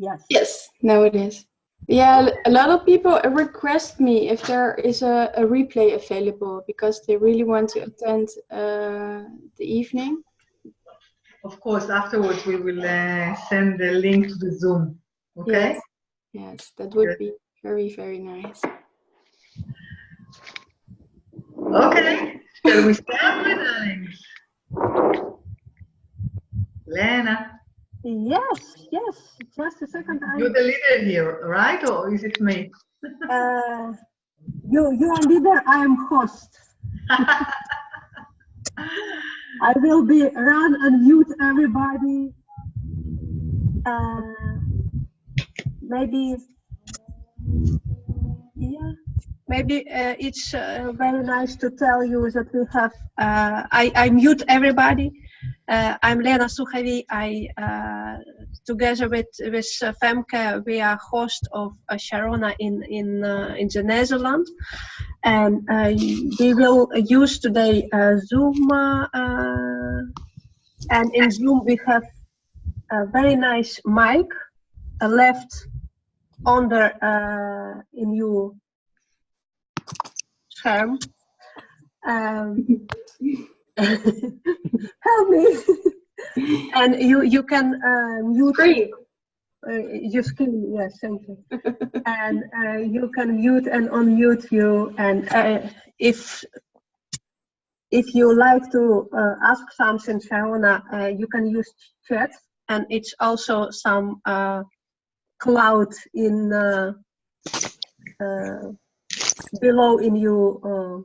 Yes. Yes, now it is. Yeah, a lot of people request me if there is a replay available because they really want to attend the evening. Of course, afterwards we will send the link to the Zoom. Okay? Yes, that would be very, very nice. Okay, shall we start, my darlings? Lena. Yes. Just a second. You're the leader here, right? Or is it me? You are leader, I am host. I will be run and mute everybody. Maybe it's very nice to tell you that we have. I mute everybody. I'm Lena Sukhoviy. Together with Femke, we are host of Sharona in the Netherlands, and we will use today Zoom. And in Zoom we have a very nice mic left under in your scherm. Help me. And you can mute your screen. Yes, thank you. And you can mute and unmute you. And if you like to ask something, Sharona, you can use chat. And it's also some cloud in below in your.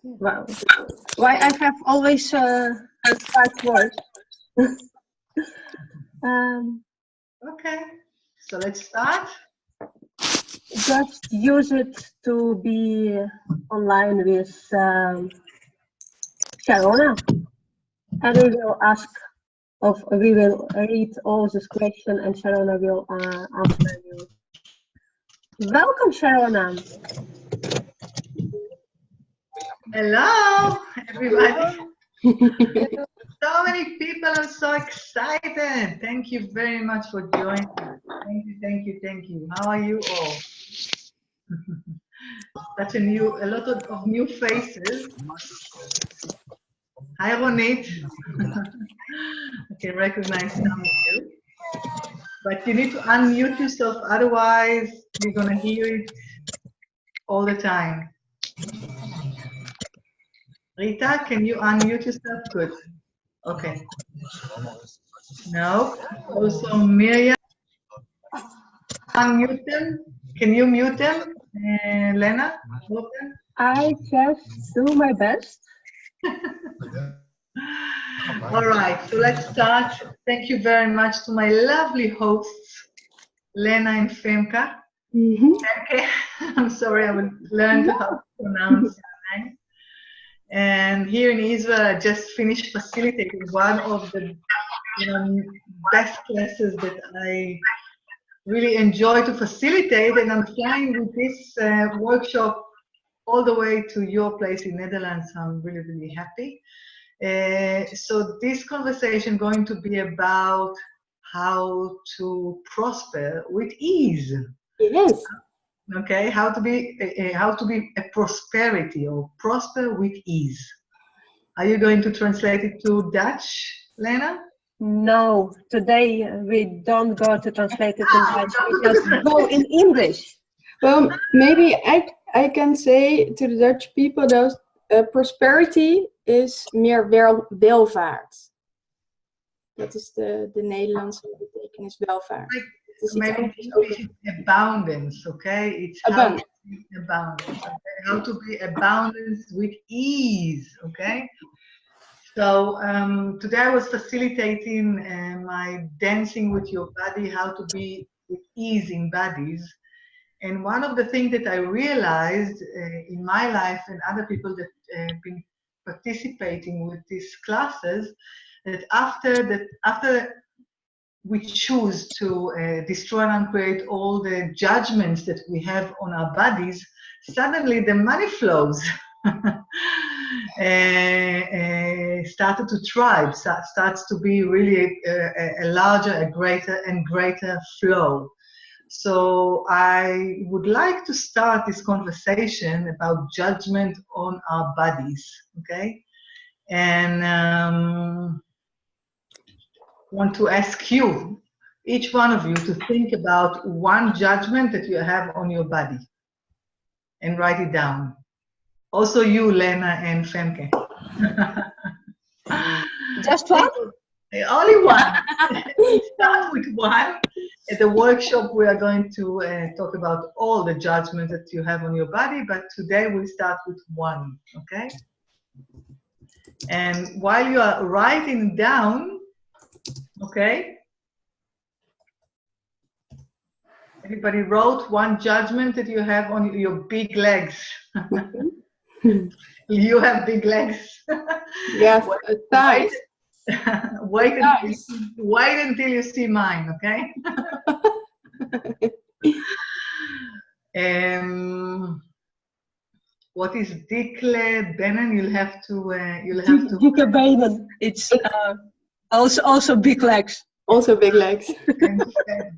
Wow. Why I have always 5 words. Okay, so let's start. Just use it to be online with Sharona, and we will we will read all this question, and Sharona will answer you. Welcome, Sharona. Hello, everybody. So many people are so excited. Thank you very much for joining. Thank you. How are you all? A lot of new faces. Hi, Ronit. I can recognize some of you. But you need to unmute yourself, otherwise you're gonna hear it all the time. Rita, can you unmute yourself? Good. Okay. No. Also, Miriam. Unmute them. Can you mute them? Lena? I just do my best. All right, so let's start. Thank you very much to my lovely hosts, Lena and Femke. Femke, I'm sorry, I will learn how to pronounce your name. And here in Israel, I just finished facilitating one of the best classes that I really enjoy to facilitate, and I'm flying with this workshop all the way to your place in Netherlands. I'm really, really happy. So this conversation is going to be about how to prosper with ease. Yes. Okay, how to be a prosperity or prosper with ease. Are you going to translate it to Dutch, Lena? No, today we don't go to translate it in Dutch. We just go in English. Well, maybe I can say to the Dutch people, those prosperity is meer welvaart. Dat is de Nederlandse betekenis welvaart. Maybe it's abundance, okay? It's abundance. How to be abundance with ease, okay? So today I was facilitating my dancing with your body, how to be with ease in bodies. And one of the things that I realized in my life and other people that have been participating with these classes, that after we choose to destroy and create all the judgments that we have on our bodies, suddenly the money flows. started to thrive, starts to be really a larger, a greater and greater flow. So I would like to start this conversation about judgment on our bodies, okay? And want to ask you, each one of you, to think about one judgment that you have on your body and write it down. Also you, Lena and Femke. Just one? Only one. Start with one. At the workshop, we are going to talk about all the judgments that you have on your body, but today we'll start with one, okay? And while you are writing down, okay? Everybody wrote one judgment that you have on your big legs. You have big legs. Yes, thighs. Wait until you see mine, okay? What is dikle benen? You'll have to. Dikke benen. It's also big legs. Also big legs. And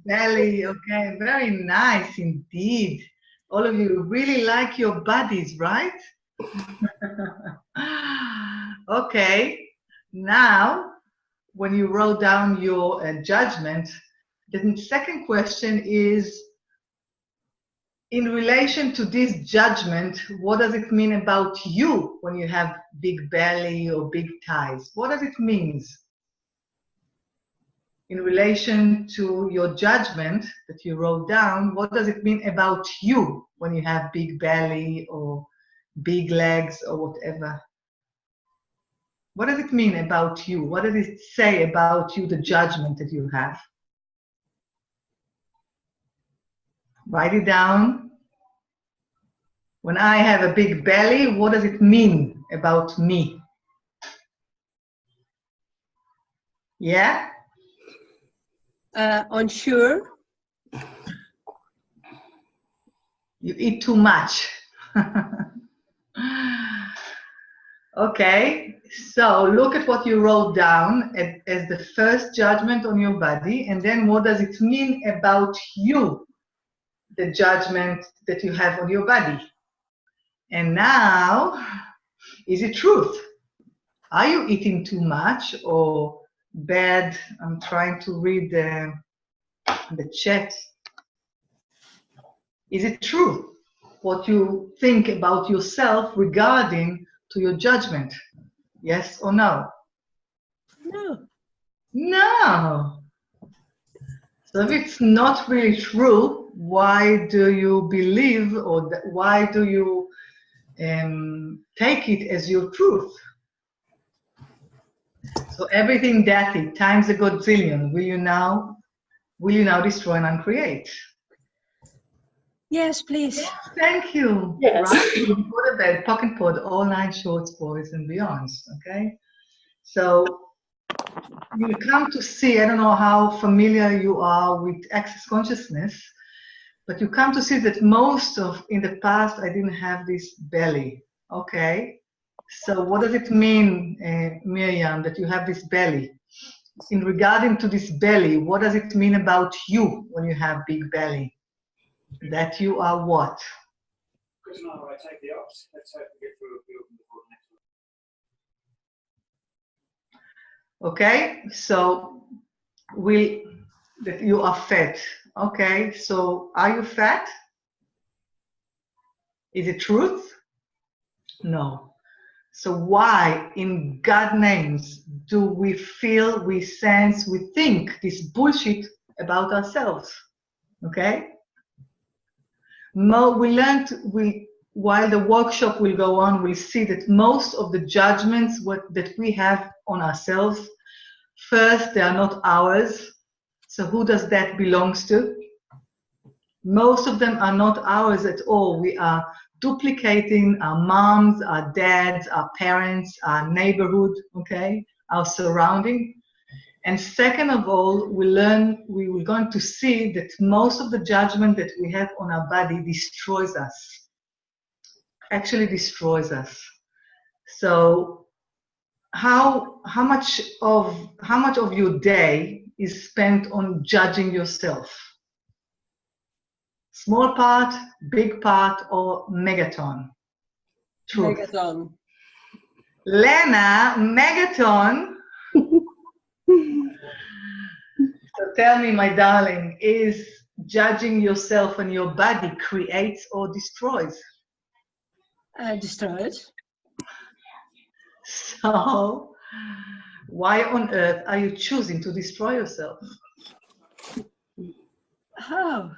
belly, okay, very nice indeed. All of you really like your bodies, right? Okay, now when you wrote down your judgment, the second question is, in relation to this judgment, what does it mean about you when you have big belly or big thighs? What does it mean? In relation to your judgment that you wrote down, what does it mean about you when you have big belly or big legs or whatever? What does it mean about you? What does it say about you, the judgment that you have? Write it down. When I have a big belly, what does it mean about me? Yeah? Unsure. You eat too much. Okay, so look at what you wrote down as the first judgment on your body, and then what does it mean about you, the judgment that you have on your body. And now, is it truth? Are you eating too much or bad? I'm trying to read the chat. Is it true what you think about yourself regarding to your judgment? Yes or no? No. No. So if it's not really true, why do you believe, or why do you take it as your truth? So everything that times a godzillion, will you now destroy and uncreate? Yes, please. Yes, thank you. Yes. Right? Go to bed, pocket pod, all 9 shorts, boys and beyonds. Okay. So you come to see, I don't know how familiar you are with access consciousness, but you come to see that in the past, I didn't have this belly. Okay. So what does it mean, Miriam, that you have this belly? In regarding to this belly, what does it mean about you when you have big belly? That you are what? I take the ups. Let's hope we get through a few of them before the next one. Okay, so that you are fat. Okay, so are you fat? Is it truth? No. So why in God's names do we feel, we sense, we think this bullshit about ourselves? Okay? While the workshop will go on, we'll see that most of the judgments that we have on ourselves, first, they are not ours. So who does that belongs to? Most of them are not ours at all. We are duplicating our moms, our dads, our parents, our neighborhood, okay, our surrounding. And second of all, we're going to see that most of the judgment that we have on our body destroys us, actually destroys us. So how much of your day is spent on judging yourself? Small part, big part, or megaton? Truth. Megaton. Lena, megaton. So tell me, my darling, is judging yourself and your body creates or destroys? Destroyed. So why on earth are you choosing to destroy yourself? Oh.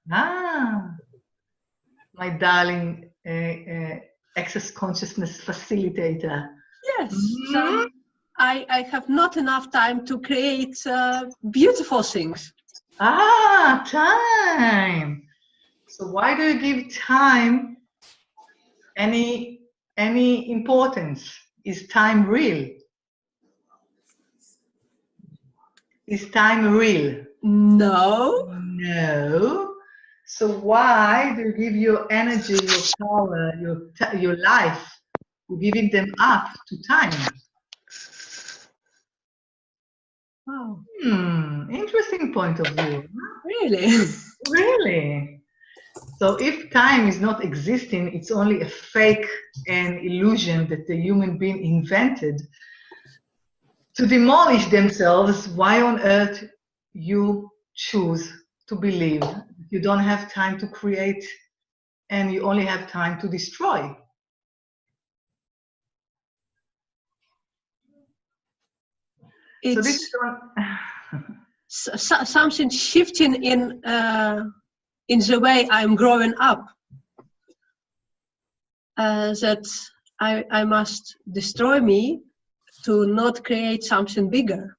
My darling access consciousness facilitator. Yes. So I have not enough time to create beautiful things. Time. So why do you give time any importance? Is time real? Is time real? No. No. So why do you give your energy, your power, your life, you're giving them up to time? Wow. Interesting point of view. Really? Really? So if time is not existing, it's only a fake and illusion that the human being invented to demolish themselves, why on earth you choose to believe you don't have time to create and you only have time to destroy? So this is something shifting in the way I'm growing up. That I must destroy me to not create something bigger.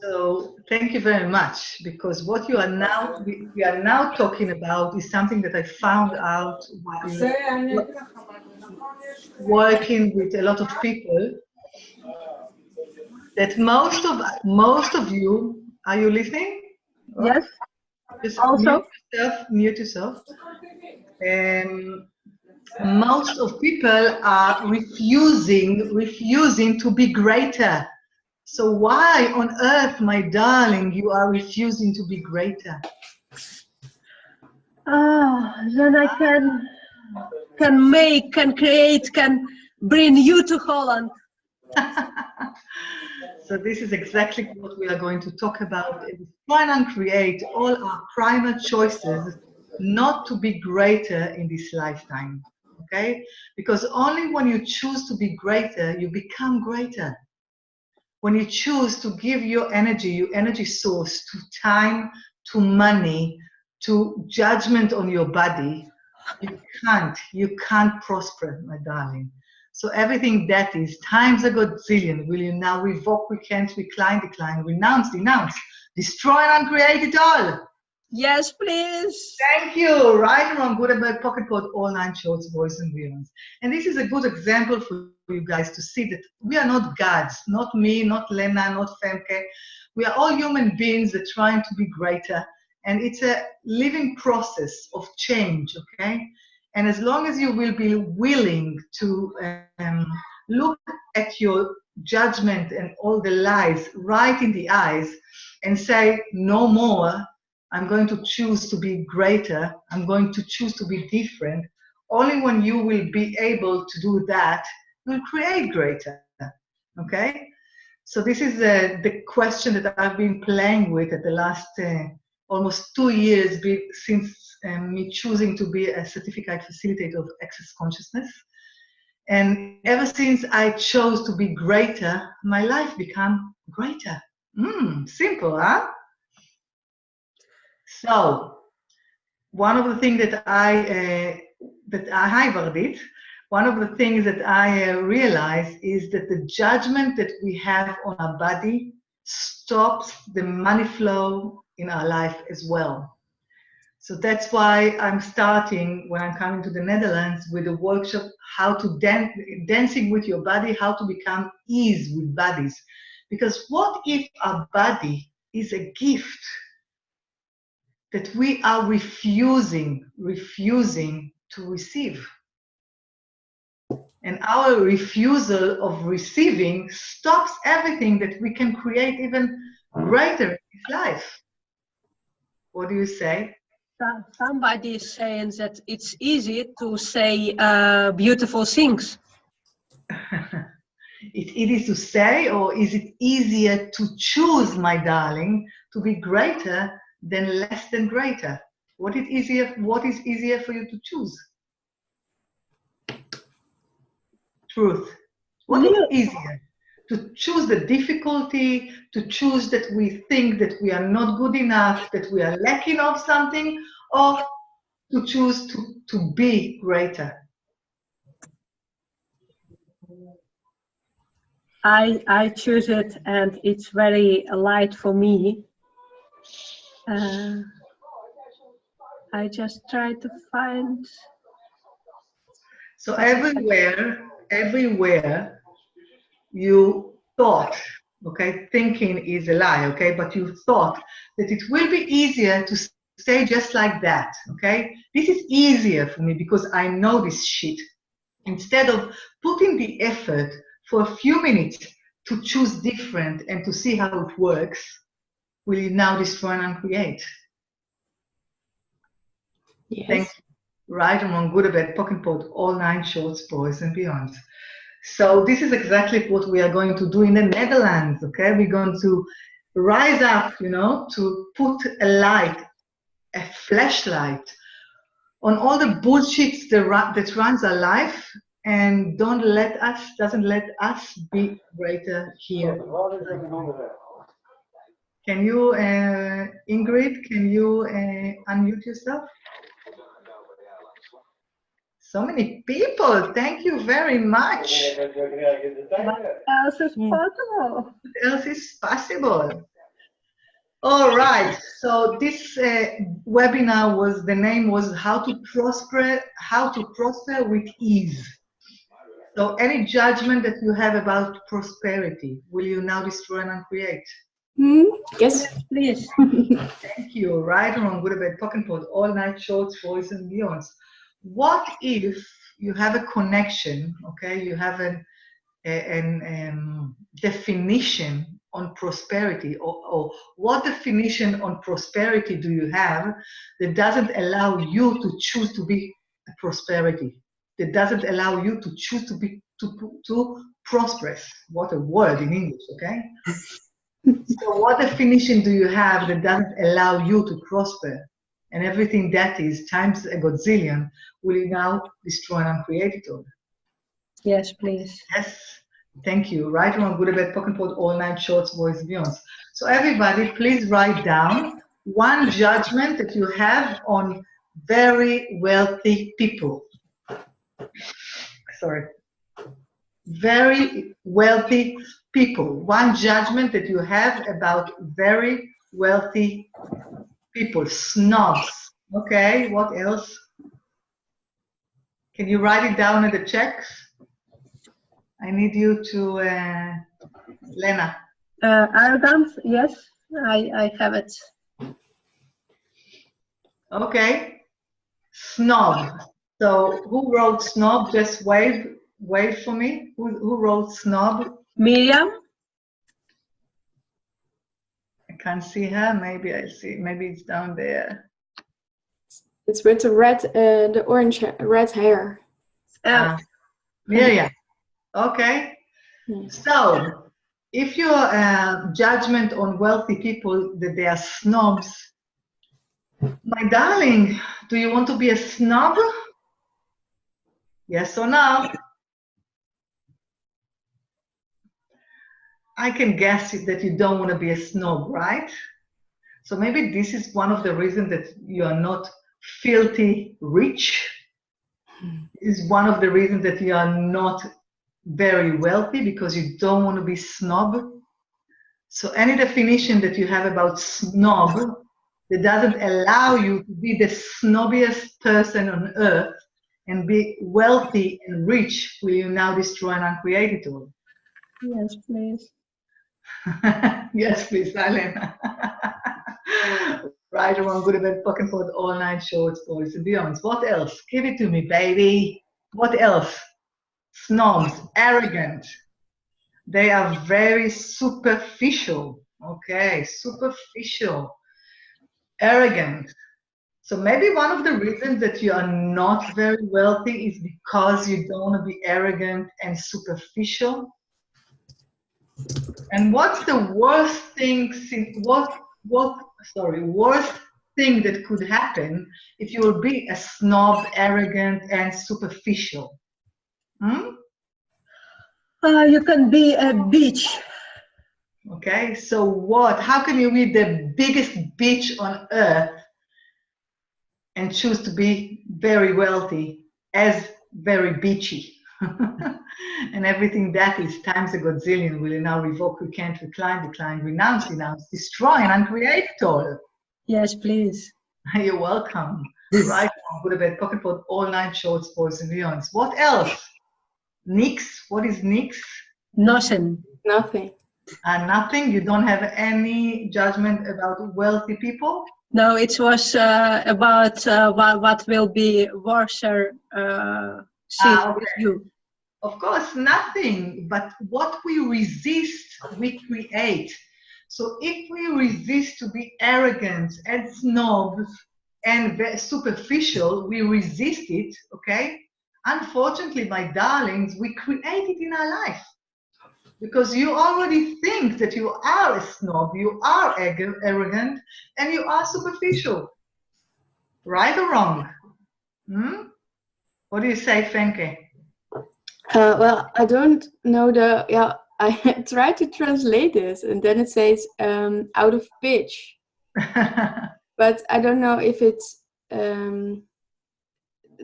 So thank you very much, because what you are now we are now talking about is something that I found out while working with a lot of people, that most of you, are you listening? Yes. Just Also mute yourself. Most of people are refusing to be greater. So why on earth, my darling, you are refusing to be greater? Then I can make, can create, can bring you to Holland. So this is exactly what we are going to talk about. Try and create all our primal choices not to be greater in this lifetime, okay? Because only when you choose to be greater, you become greater. When you choose to give your energy source to time, to money, to judgment on your body, you can't prosper, my darling. So everything that is times a godzillion, will you now revoke, recant, decline, renounce, denounce, destroy and uncreate it all? Yes, please. Thank you. Right and wrong, good and bad, pocket pod, all 9 shorts, voice and violence. And this is a good example for you guys to see that we are not gods, not me, not Lena, not Femke. We are all human beings that are trying to be greater. And it's a living process of change, okay? And as long as you will be willing to look at your judgment and all the lies right in the eyes and say, no more, I'm going to choose to be greater, I'm going to choose to be different, only when you will be able to do that, you'll create greater, okay? So this is the question that I've been playing with at the last almost 2 years since me choosing to be a certificate facilitator of access consciousness. And ever since I chose to be greater, my life became greater. Simple, huh? So, one of the things that hi Vardit, one of the things that I realize is that the judgment that we have on our body stops the money flow in our life as well. So that's why I'm starting, when I'm coming to the Netherlands, with a workshop, how to dancing with your body, how to become ease with bodies. Because what if our body is a gift that we are refusing to receive? And our refusal of receiving stops everything that we can create even greater in this life. What do you say? Somebody is saying that it's easy to say beautiful things. It's easy to say, or is it easier to choose, my darling, to be greater than less than greater? What is easier for you to choose? Truth. What is easier? To choose the difficulty, to choose that we think that we are not good enough, that we are lacking of something, or to choose to be greater? I choose it, and it's very light for me. I just try to find. So everywhere you thought, okay, thinking is a lie, okay, but you thought that it will be easier to stay just like that, okay? This is easier for me because I know this shit. Instead of putting the effort for a few minutes to choose different and to see how it works, will you now destroy and uncreate? Yes. Thank you. Right or wrong, good or bad, pocket pot, all 9 shorts, boys and beyond. So this is exactly what we are going to do in the Netherlands, okay? We're going to rise up, you know, to put a light, a flashlight on all the bullshit that runs our life and doesn't let us be greater here. Can you, Ingrid, can you unmute yourself? So many people, thank you very much. What else is possible? What else is possible? All right, so this webinar the name was how to prosper with ease. So any judgment that you have about prosperity, will you now destroy and uncreate? Yes. Please. Thank you. Right or wrong, good or bad, pocket pot, all 9 shorts, boys and beyonds. What if you have a connection, okay? You have a definition on prosperity, or what definition on prosperity do you have that doesn't allow you to choose to be a prosperity, that doesn't allow you to choose to be to prosperous? What a word in English, okay? So what definition do you have that doesn't allow you to prosper? And everything that is times a godzillion, will you now destroy and uncreate it all? Yes, please. Yes. Thank you. Right or wrong, good or bad, pocket pot, all 9 shorts, boys and beyonds. So everybody, please write down one judgment that you have on very wealthy people. Sorry. Very wealthy people. One judgment that you have about very wealthy people. Snobs. Okay, what else? Can you write it down in the checks? I need you to, Lena. Arrogant, yes, I have it. Okay. Snob. So who wrote snob? Just wave for me. Who wrote snob? Miriam? I can't see her. Maybe I see. Maybe it's down there. It's with the red hair. Yeah. Okay. So, if your judgment on wealthy people that they are snobs, my darling, do you want to be a snob? Yes or no? I can guess that you don't want to be a snob, right? So maybe this is one of the reasons that you are not filthy rich. This is one of the reasons that you are not very wealthy, because you don't want to be snob. So any definition that you have about snob that doesn't allow you to be the snobbiest person on earth and be wealthy and rich, will you now destroy and uncreate it all? Yes, please. Yes, please, Lena. Right or wrong, good or bad, pocket pot, all 9 shorts, boys and beyonds. What else? Give it to me, baby. What else? snobs, arrogant. They are very superficial. Okay, superficial, arrogant. So maybe one of the reasons that you are not very wealthy is because you don't want to be arrogant and superficial. And what's the worst thing? Worst thing that could happen if you will be a snob, arrogant, and superficial? You can be a bitch. Okay, so what? How can you be the biggest bitch on earth and choose to be very wealthy as very bitchy? And everything that is times a godzillion will now revoke, recant, decline, renounce, destroy, and uncreate it all. Yes, please. You're welcome. Right now, go to bed, pocket pot, all night shorts, boys and beyonds. What else? Nix. What is nix? Nothing. Nothing. Nothing. You don't have any judgment about wealthy people? No, it was about what will be worse with you. Of course, nothing. But what we resist, we create. So if we resist to be arrogant and snobs and superficial, we resist it, okay? Unfortunately, my darlings, we create it in our life. Because you already think that you are a snob, you are arrogant, and you are superficial. Right or wrong? What do you say, Femke? Well, I don't know I tried to translate this, and then it says out of pitch. But I don't know if it's,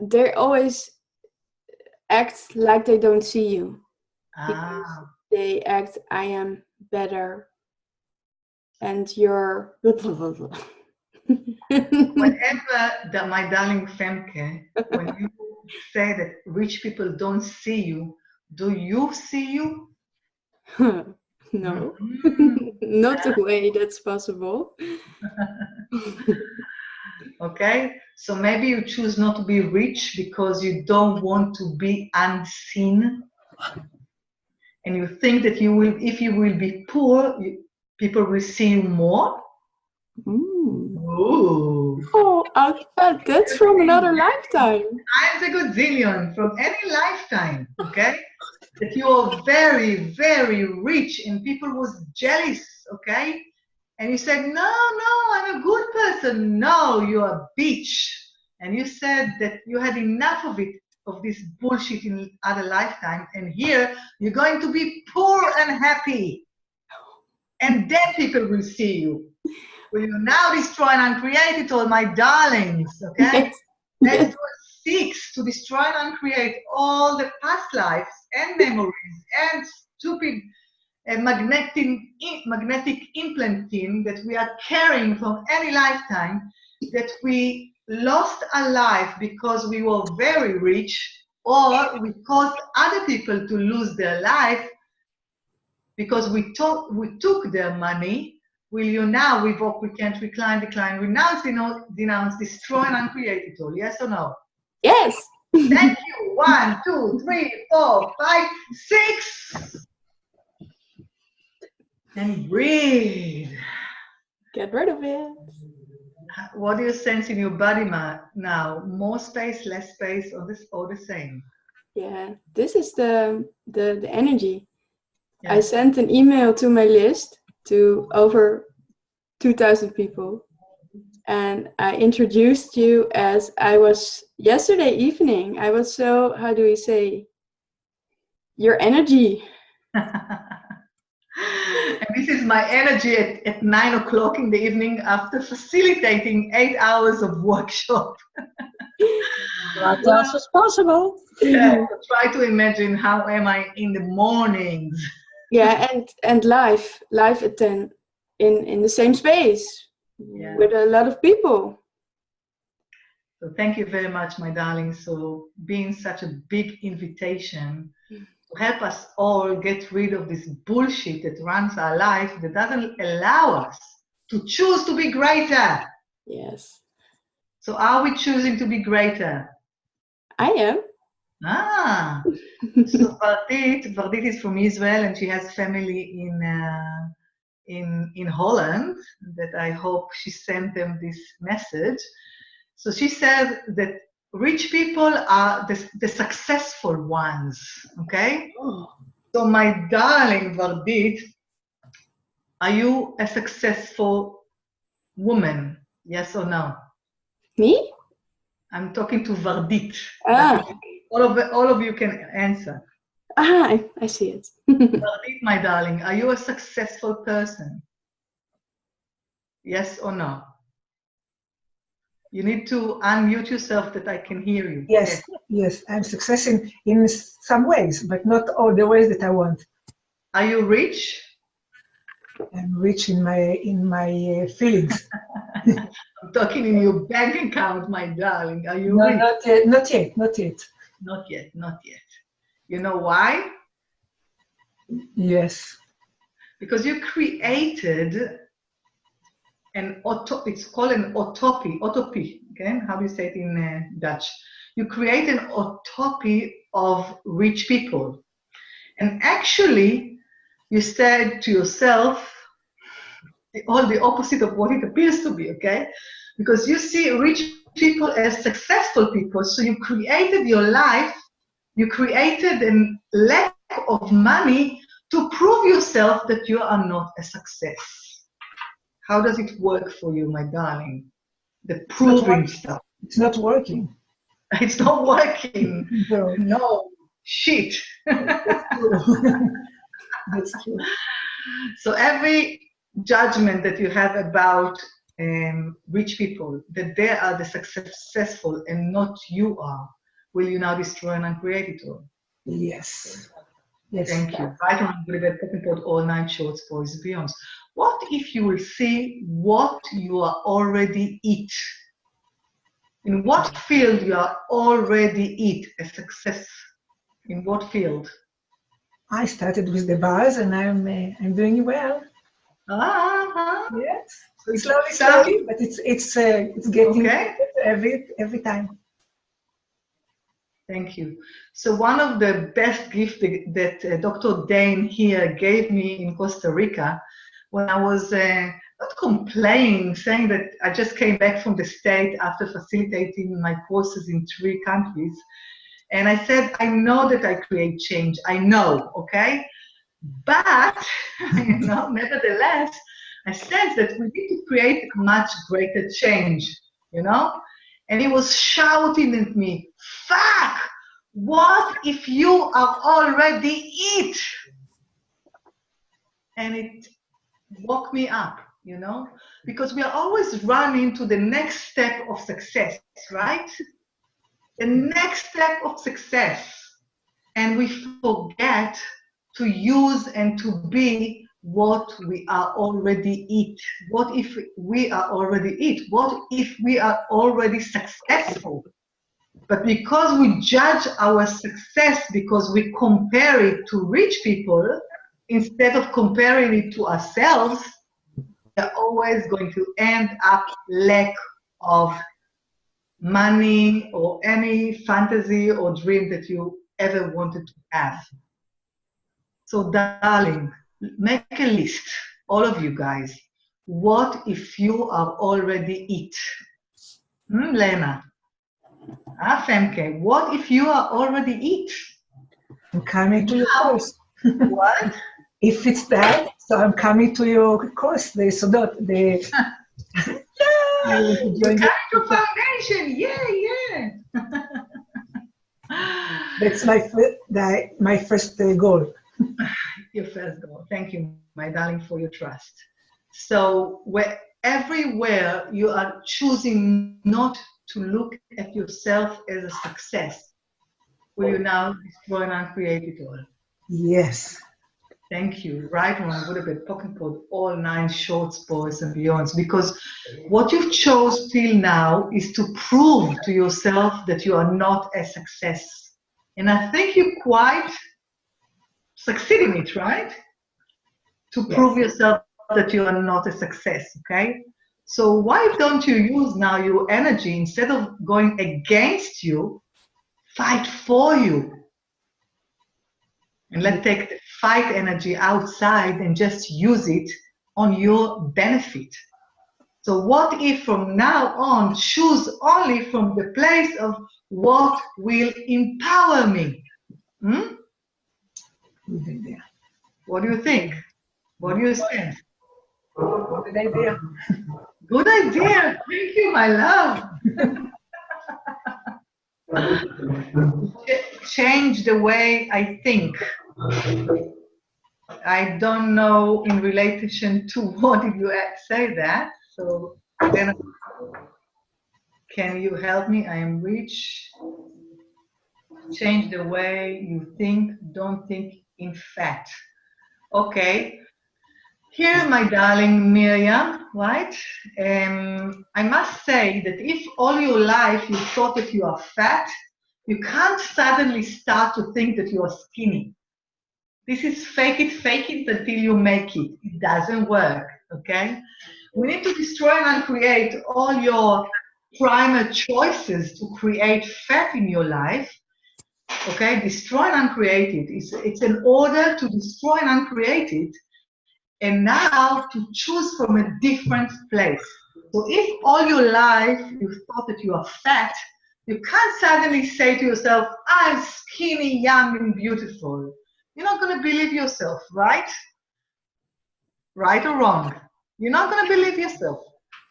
they always act like they don't see you. They act, I am better, and you're... Whenever, my darling Femke, when you say that rich people don't see you, do you see you? No, not the way that's possible. Okay, so maybe you choose not to be rich because you don't want to be unseen. And you think that you will, if you will be poor, people will see you more. Ooh. Oh, that's from another lifetime. Times a godzillion from any lifetime, okay? That you are very, very rich and people was jealous, okay? And you said, no, I'm a good person. No, you're a bitch. And you said that you had enough of it, of this bullshit in other lifetime. And here, you're going to be poor and happy. And then people will see you. Will you now destroy and uncreate it all, my darlings, okay? Let's do a 6 to destroy and uncreate all the past lives and memories and stupid magnetic implanting that we are carrying from any lifetime, that we lost our life because we were very rich, or we caused other people to lose their life because we took their money. Will you now revoke, recant, decline, renounce, denounce, destroy, and uncreate it all? Yes or no? Yes. Thank you. 1, 2, 3, 4, 5, 6. And breathe. Get rid of it. What do you sense in your body now? More space, less space, or the same? Yeah, this is the energy. Yeah. I sent an email to my list to over 2,000 people, and I introduced you as I was yesterday evening. I was so, how do we say, your energy. And this is my energy at 9 o'clock in the evening after facilitating 8 hours of workshop. What else is possible? Yeah, so try to imagine how am I in the mornings. Yeah, and live at 10 in the same space, yeah, with a lot of people. So thank you very much, my darling. So being such a big invitation to help us all get rid of this bullshit that runs our life, that doesn't allow us to choose to be greater. Yes. So are we choosing to be greater? I am. Ah, so Vardit is from Israel, and she has family in Holland. That I hope she sent them this message. So she said that rich people are the successful ones. Okay. Oh. So my darling Vardit, are you a successful woman? Yes or no? Me? I'm talking to Vardit. Ah. All of you can answer. Ah, I see it. Vardit, my darling, are you a successful person? Yes or no? You need to unmute yourself that I can hear you. Yes, yes, I'm successful in some ways, but not all the ways that I want. Are you rich? I'm rich in my feelings. I'm talking in your bank account, my darling. Are you No, rich? not yet, not yet, not yet. Not yet, not yet. You know why? Yes. Because you created it's called an utopie, okay? How do you say it in Dutch? You create an utopie of rich people. And actually, you said to yourself, all the opposite of what it appears to be, okay? Because you see rich people as successful people, so you created your life, you created a lack of money to prove yourself that you are not a success. How does it work for you, my darling? The proving stuff. It's not working. It's not working. No. No, shit. That's true. That's true. So every judgment that you have about rich people, that they are the successful and not you are, will you now destroy and uncreate it all? Yes. Yes. Thank you. Right on, talking about all 9 shorts, boys, beyond. What if you will see what you are already it? In what field you are already it, a success? In what field? I started with the bars, and I'm doing well. Yes. Slowly, but it's getting okay. better every time. Thank you. So one of the best gifts that Dr. Dane here gave me in Costa Rica, when I was not complaining, saying that I just came back from the States after facilitating my courses in 3 countries. And I said, I know that I create change. I know, okay? But, nevertheless, I sense that we need to create much greater change, And he was shouting at me, fuck, what if you are already it? And it woke me up, because we are always running to the next step of success, right? The next step of success. And we forget to use and to be what we are already it. What if we are already it? What if we are already successful? But because we judge our success because we compare it to rich people, instead of comparing it to ourselves, we're always going to end up lack of money or any fantasy or dream that you ever wanted to have. So darling, make a list, all of you guys. What if you are already it? Lena? Femke, what if you are already it? I'm coming to your course. What? If it's that, so I'm coming to your course, the Sodot, the... You're coming to foundation, yeah. That's my first goal. Your first goal. Thank you, my darling, for your trust. So everywhere you are choosing not to look at yourself as a success, will you now destroy and uncreate it all? Yes. Thank you. Right on. Would have been talking about all 9 shorts, boys, and beyonds, because what you've chose till now is to prove to yourself that you are not a success. And I think you quite succeed in it, right? To prove yourself that you are not a success, okay? So why don't you use now your energy, instead of going against you, fight for you. And let's take the fight energy outside and just use it on your benefit. So what if from now on choose only from the place of what will empower me? Hmm? Good idea. What do you think? What do you think? Good idea. Good idea. Thank you, my love. Change the way I think. I don't know in relation to what did you say that. So then, can you help me? I am rich. Change the way you think. Don't think in fact. Okay. Here, my darling Miriam, right? I must say that if all your life you thought that you are fat, you can't suddenly start to think that you are skinny. This is fake it until you make it. It doesn't work, okay? We need to destroy and uncreate all your prior choices to create fat in your life, okay? Destroy and uncreate it. It's an order to destroy and uncreate it, and now to choose from a different place. So if all your life you thought that you are fat, you can't suddenly say to yourself, I'm skinny, young, and beautiful. You're not going to believe yourself, right? Right or wrong? You're not going to believe yourself.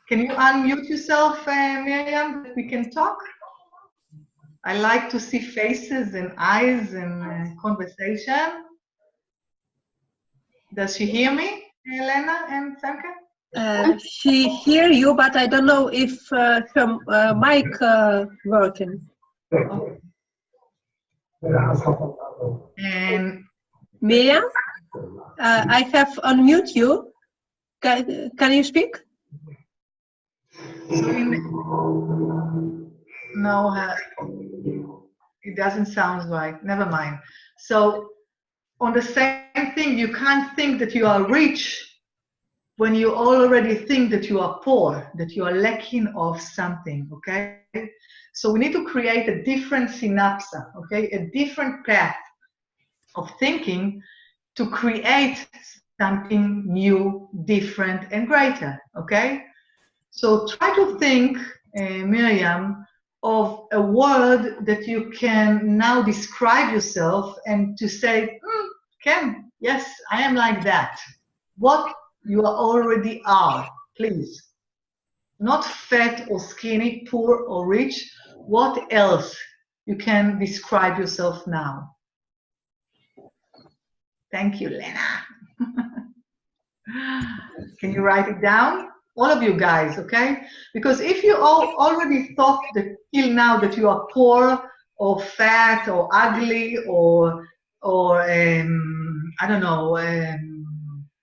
Can you unmute yourself, Miriam, that we can talk? I like to see faces and eyes and conversation. Does she hear me, Lena and Femke? She hear you, but I don't know if her mic working. Okay. And Miriam, I have unmute you. Can you speak? So no, it doesn't sound right. Never mind. So on the same thing, you can't think that you are rich when you already think that you are poor, that you are lacking of something, okay? So we need to create a different synapse, okay? A different path of thinking to create something new, different, and greater, okay? So try to think, Miriam, of a word that you can now describe yourself and to say, Ken, yes, I am like that. What you already are, please. Not fat or skinny, poor or rich. What else you can describe yourself now? Thank you, Lena. Can you write it down? All of you guys, okay? Because if you all already thought that till now that you are poor or fat or ugly or I don't know,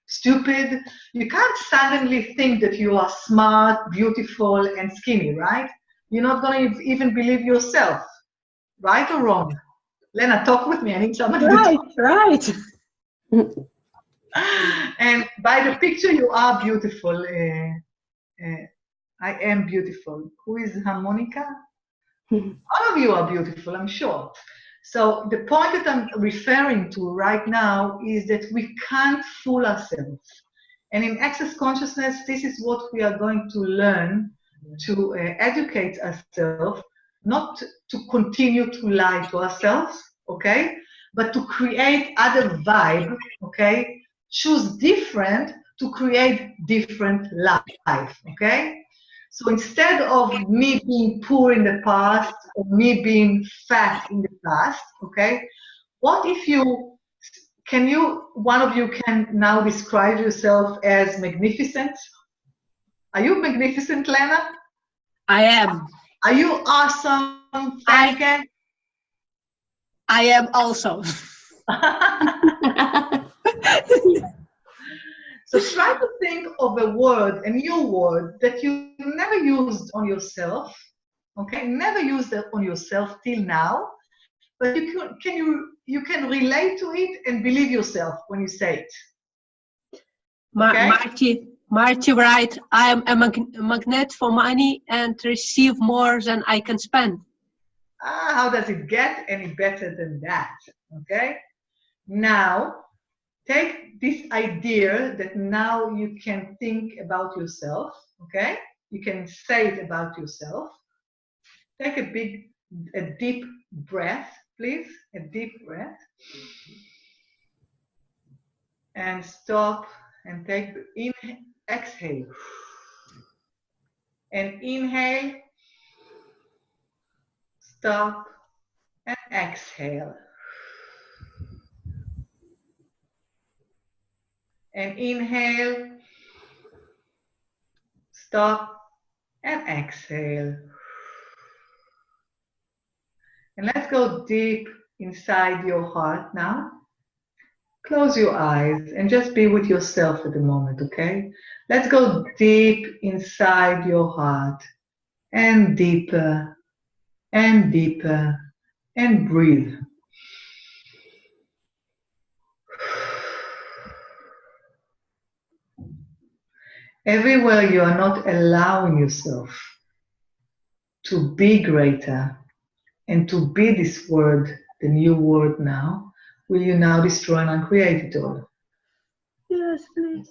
stupid, you can't suddenly think that you are smart, beautiful, and skinny, right? You're not going to even believe yourself, right or wrong? Lena, talk with me. I need someone to talk. Right. And by the picture, you are beautiful. I am beautiful. Who is Harmonica? All of you are beautiful, I'm sure. So the point that I'm referring to right now is that we can't fool ourselves. And in Access Consciousness, this is what we are going to learn to educate ourselves, not to continue to lie to ourselves, okay? But to create other vibe, okay? Choose different to create different life, okay? So instead of me being poor in the past or me being fat in the past, okay? What if one of you can now describe yourself as magnificent? Are you magnificent, Lena? I am. Are you awesome, Femke? I am also. So try to think of a word, a new word that you never used on yourself, okay? Never used it on yourself till now, but you can relate to it and believe yourself when you say it. Okay? Marty, right? I am a magnet for money and receive more than I can spend. How does it get any better than that? Okay? Now, take this idea that now you can think about yourself, okay? You can say it about yourself. Take a deep breath, please, a deep breath. And stop and take the exhale. And inhale, stop, and exhale. And inhale, stop, and exhale. And let's go deep inside your heart now. Close your eyes and just be with yourself at the moment, okay? Let's go deep inside your heart and deeper and deeper and breathe. Everywhere you are not allowing yourself to be greater and to be this word, the new word now, will you now destroy and uncreate it all? Yes, please.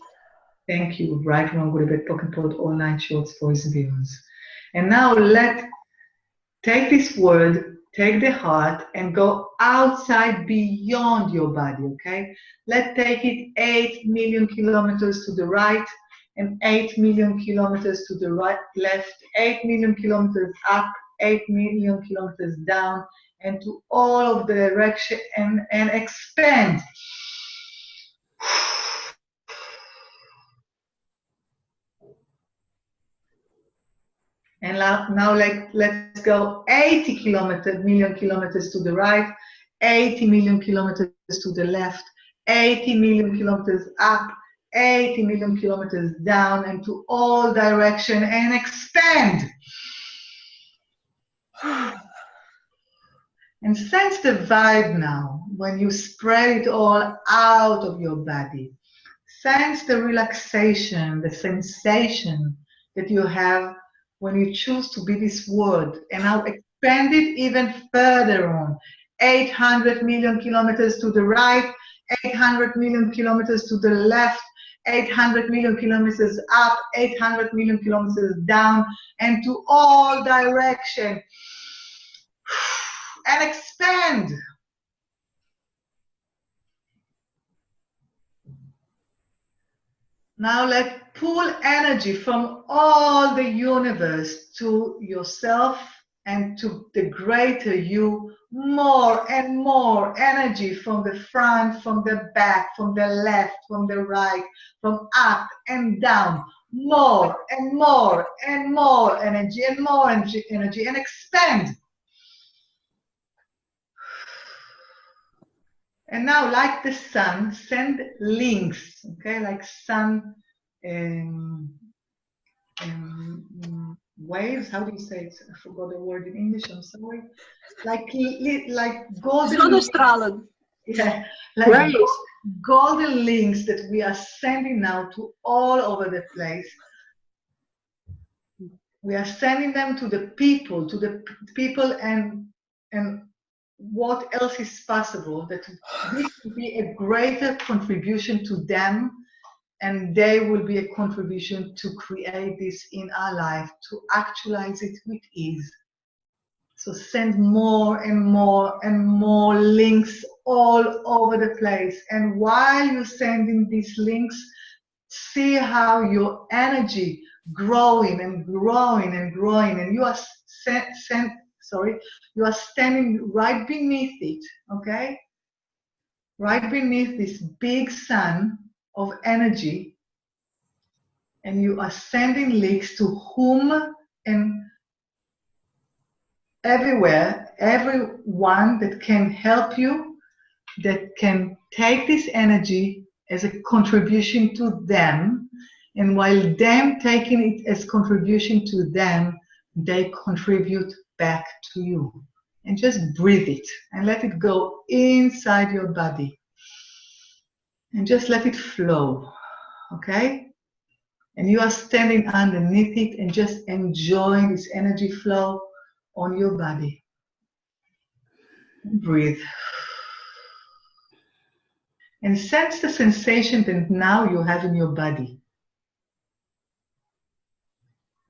Thank you. Right, wrong, good, bad, pocket, pod, all 9 shorts, voice, and beyonds. And now take this word, take the heart, and go outside beyond your body, okay? Let's take it 8 million kilometers to the right, and 8 million kilometers to the right, left, 8 million kilometers up, 8 million kilometers down, and to all of the direction and expand. And now let's go 80 million kilometers to the right, 80 million kilometers to the left, 80 million kilometers up, 80 million kilometers down, and to all direction and expand. And sense the vibe now when you spread it all out of your body. Sense the relaxation, the sensation that you have when you choose to be this word. And now expand it even further on. 800 million kilometers to the right, 800 million kilometers to the left, 800 million kilometers up, 800 million kilometers down, and to all direction. And expand. Now let's pull energy from all the universe to yourself and to the greater you. More and more energy from the front, from the back, from the left, from the right, from up and down. More and more and more energy and more energy and expand. And now, like the sun, send links, okay, like sun waves. How do you say it? I forgot the word in English. I'm sorry. Like golden. Zonnestralen. Yeah, like golden links that we are sending now to all over the place. We are sending them to the people, and what else is possible, that this will be a greater contribution to them, and they will be a contribution to create this in our life, to actualize it with ease. So send more and more and more links all over the place. And while you're sending these links, see how your energy growing and growing and growing, and you are you are standing right beneath it, okay? Right beneath this big sun of energy, and you are sending links to whom and everywhere, everyone that can help you, that can take this energy as a contribution to them, and while them taking it as contribution to them, they contribute back to you. And just breathe it and let it go inside your body. And just let it flow, okay? And you are standing underneath it and just enjoying this energy flow on your body. Breathe. And sense the sensation that now you have in your body.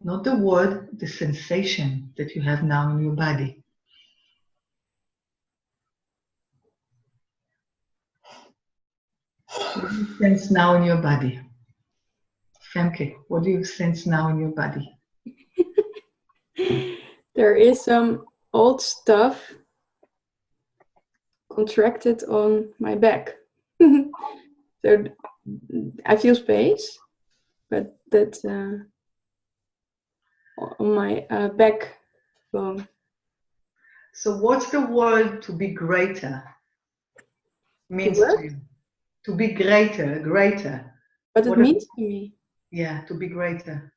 Not the word, the sensation that you have now in your body. What do you sense now in your body? Femke, what do you sense now in your body? There is some old stuff contracted on my back. So I feel space, but that's on my backbone. So what's the word to be greater means to you? To be greater, greater. What it means to me? Yeah, to be greater.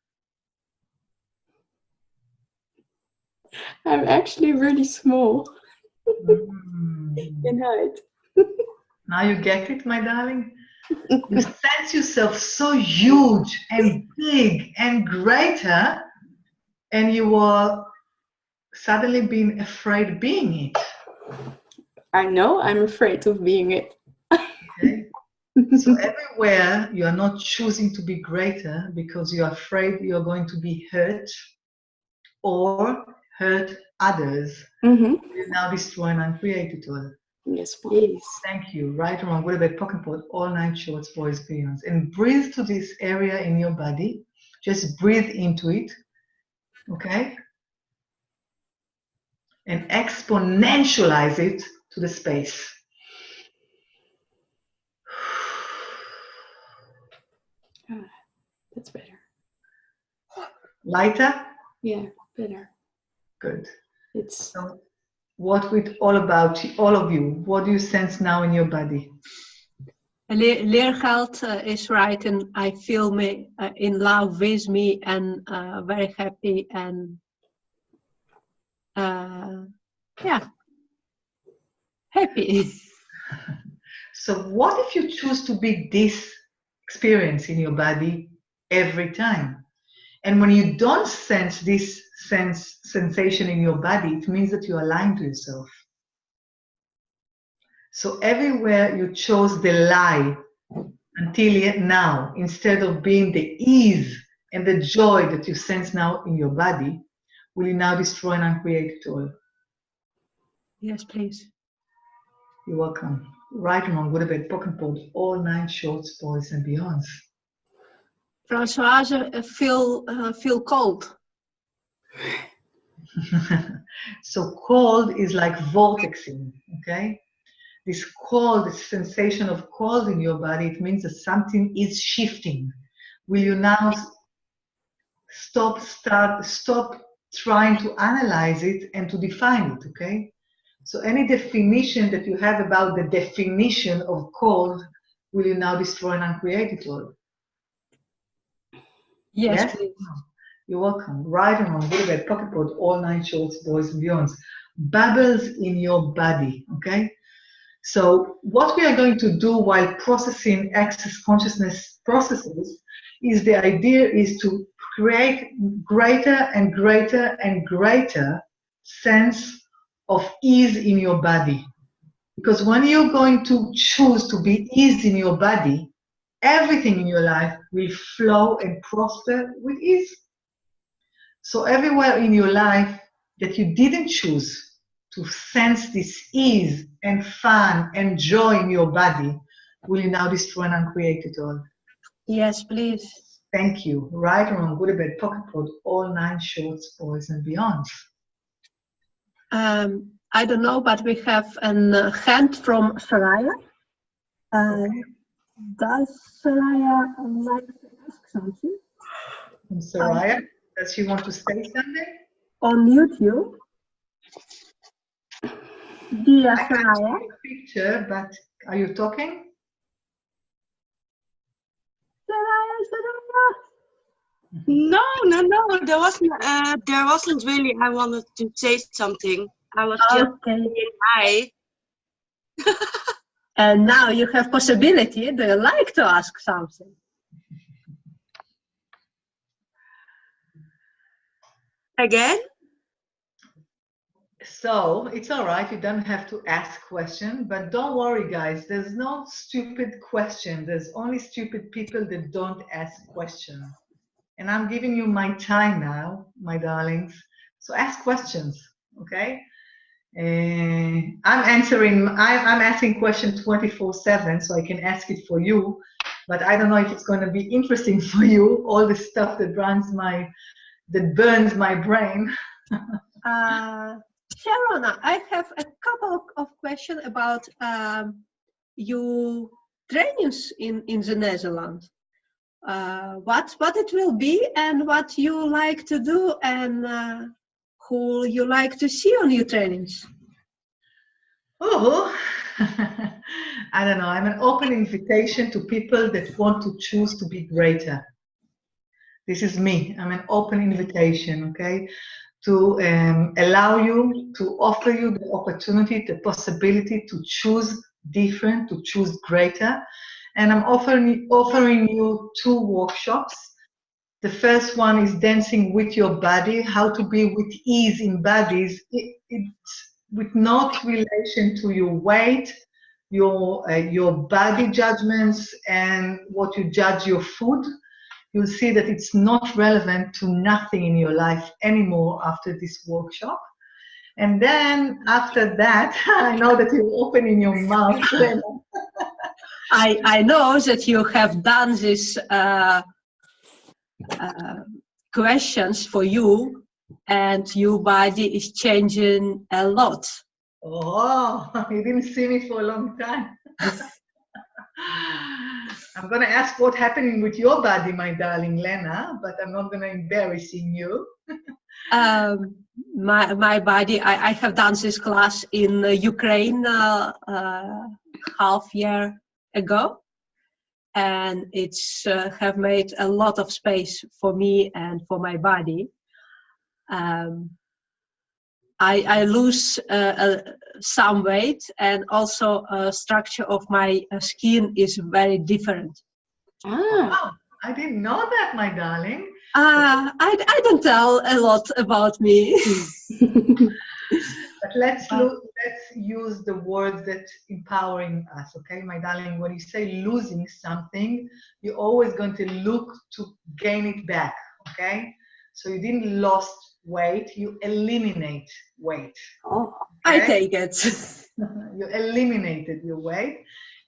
I'm actually really small in height. Now you get it, my darling? You sense yourself so huge and big and greater, and you are suddenly being afraid of being it. I know I'm afraid of being it. Okay? So everywhere you are not choosing to be greater because you are afraid you are going to be hurt or hurt others. You now destroy and uncreate it all. Yes, please. Thank you. Right or wrong, good or bad, pocket pot, all 9 shorts, boys, beyonds. And breathe to this area in your body. Just breathe into it. Okay? And exponentialize it to the space. That's better. Lighter? Yeah, better. Good. It's So what with all about all of you? What do you sense now in your body? Leergeld is right, and I feel me in love with me and very happy and yeah, happy. So what if you choose to be this experience in your body every time? And when you don't sense this sensation in your body, it means that you are lying to yourself. So everywhere you chose the lie until yet now, instead of being the ease and the joy that you sense now in your body, will you now destroy and uncreate it all? Yes, please. You're welcome. Right and wrong, good or bad, pocket pot, all 9 shorts, boys and beyonds. Françoise, feel cold. So cold is like vortexing, okay? This cold, this sensation of cold in your body, it means that something is shifting. Will you now stop trying to analyze it and to define it, okay? So any definition that you have about the definition of cold, will you now destroy and uncreate it all? Yes, please. You're welcome. Right and wrong, good or bad, pocket pot, all 9 shorts, boys and beyonds. Bubbles in your body, okay? So what we are going to do while processing access consciousness processes is the idea is to create greater and greater and greater sense of ease in your body. Because when you're going to choose to be ease in your body, everything in your life will flow and prosper with ease. So everywhere in your life that you didn't choose to sense this ease and fun and joy in your body, will you now destroy and uncreate it all? Yes, please. Thank you. Right or wrong, good or bad, pocket pot, all 9 shorts, boys and beyonds. I don't know, but we have a hand from Saraya. Does Saraya like to ask something? From Saraya, does she want to say something? On YouTube. Dear I can't Saraya. see your picture, but are you talking? Saraya. No. There wasn't really. I wanted to say something. I was just saying hi. And now you have possibility. Do you like to ask something? Again? So So it's all right, you don't have to ask questions, but don't worry, guys. There's no stupid question. There's only stupid people that don't ask questions. And I'm giving you my time now, my darlings. So ask questions, okay? I'm asking questions 24/7, so I can ask it for you. But I don't know if it's going to be interesting for you. All the stuff that burns my brain. Sharona, I have a couple of questions about your trainings in the Netherlands. What it will be and what you like to do and who you like to see on your trainings. Oh, I don't know. I'm an open invitation to people that want to choose to be greater. This is me. I'm an open invitation, okay, to allow you, to offer you the opportunity, the possibility to choose different, to choose greater. And I'm offering you 2 workshops. The first one is dancing with your body, how to be with ease in bodies. It's with no relation to your weight, your body judgments, and what you judge your food. You'll see that it's not relevant to nothing in your life anymore after this workshop. And then after that, I know that you're opening your mouth. I know that you have done this questions for you, and your body is changing a lot. Oh, you didn't see me for a long time. I'm going to ask what's happening with your body, my darling Lena, but I'm not going to embarrass you. My body, I have done this class in Ukraine half year ago, and it's have made a lot of space for me and for my body. I lose some weight, and also structure of my skin is very different. Wow, I didn't know that, my darling. I don't tell a lot about me. But let's use the words that empowering us, okay, my darling? When you say losing something, you're always going to look to gain it back, okay? So you didn't lost weight, you eliminate weight. Oh, okay? I take it. You eliminated your weight.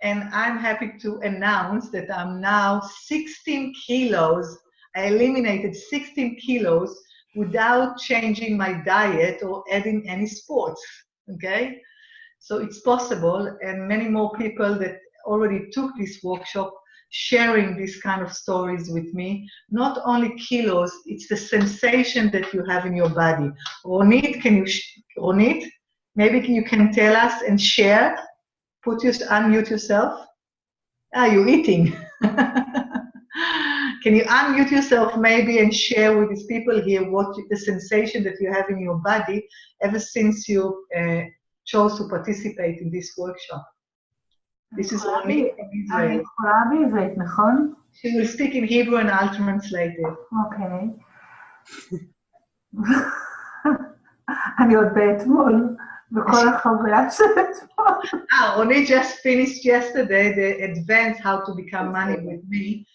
And I'm happy to announce that I'm now 16 kilos. I eliminated 16 kilos without changing my diet or adding any sports, okay? So it's possible, and many more people that already took this workshop sharing these kind of stories with me. Not only kilos, it's the sensation that you have in your body. Ronit, Ronit, maybe you can tell us and share. Unmute yourself. You're eating. Can you unmute yourself maybe and share with these people here the sensation that you have in your body ever since you chose to participate in this workshop? This is only in Israel. She will speak in Hebrew and I'll translate it. Okay. אני עוד באתמול, בכל החוויה של אתמול. Ronit just finished yesterday the advance how to become money with me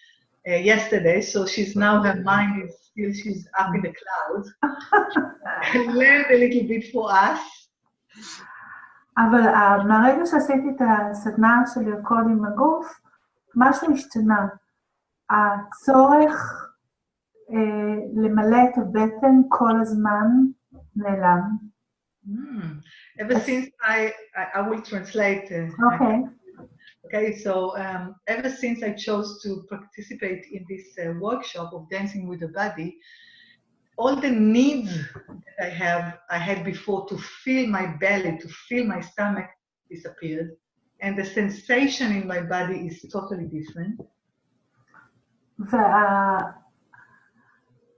yesterday, so her mind is still, she's up in the clouds. And learned a little bit for us. אבל מהרגע שעשיתי את הסדנה של לרקוד עם הגוף, משהו השתנה. הצורך למלא את הבטן כל הזמן נעלם. Ever since I will translate. Okay. Okay, so ever since I chose to participate in this workshop of dancing with the body, all the needs that I had before to feel my belly, to feel my stomach disappeared, and the sensation in my body is totally different.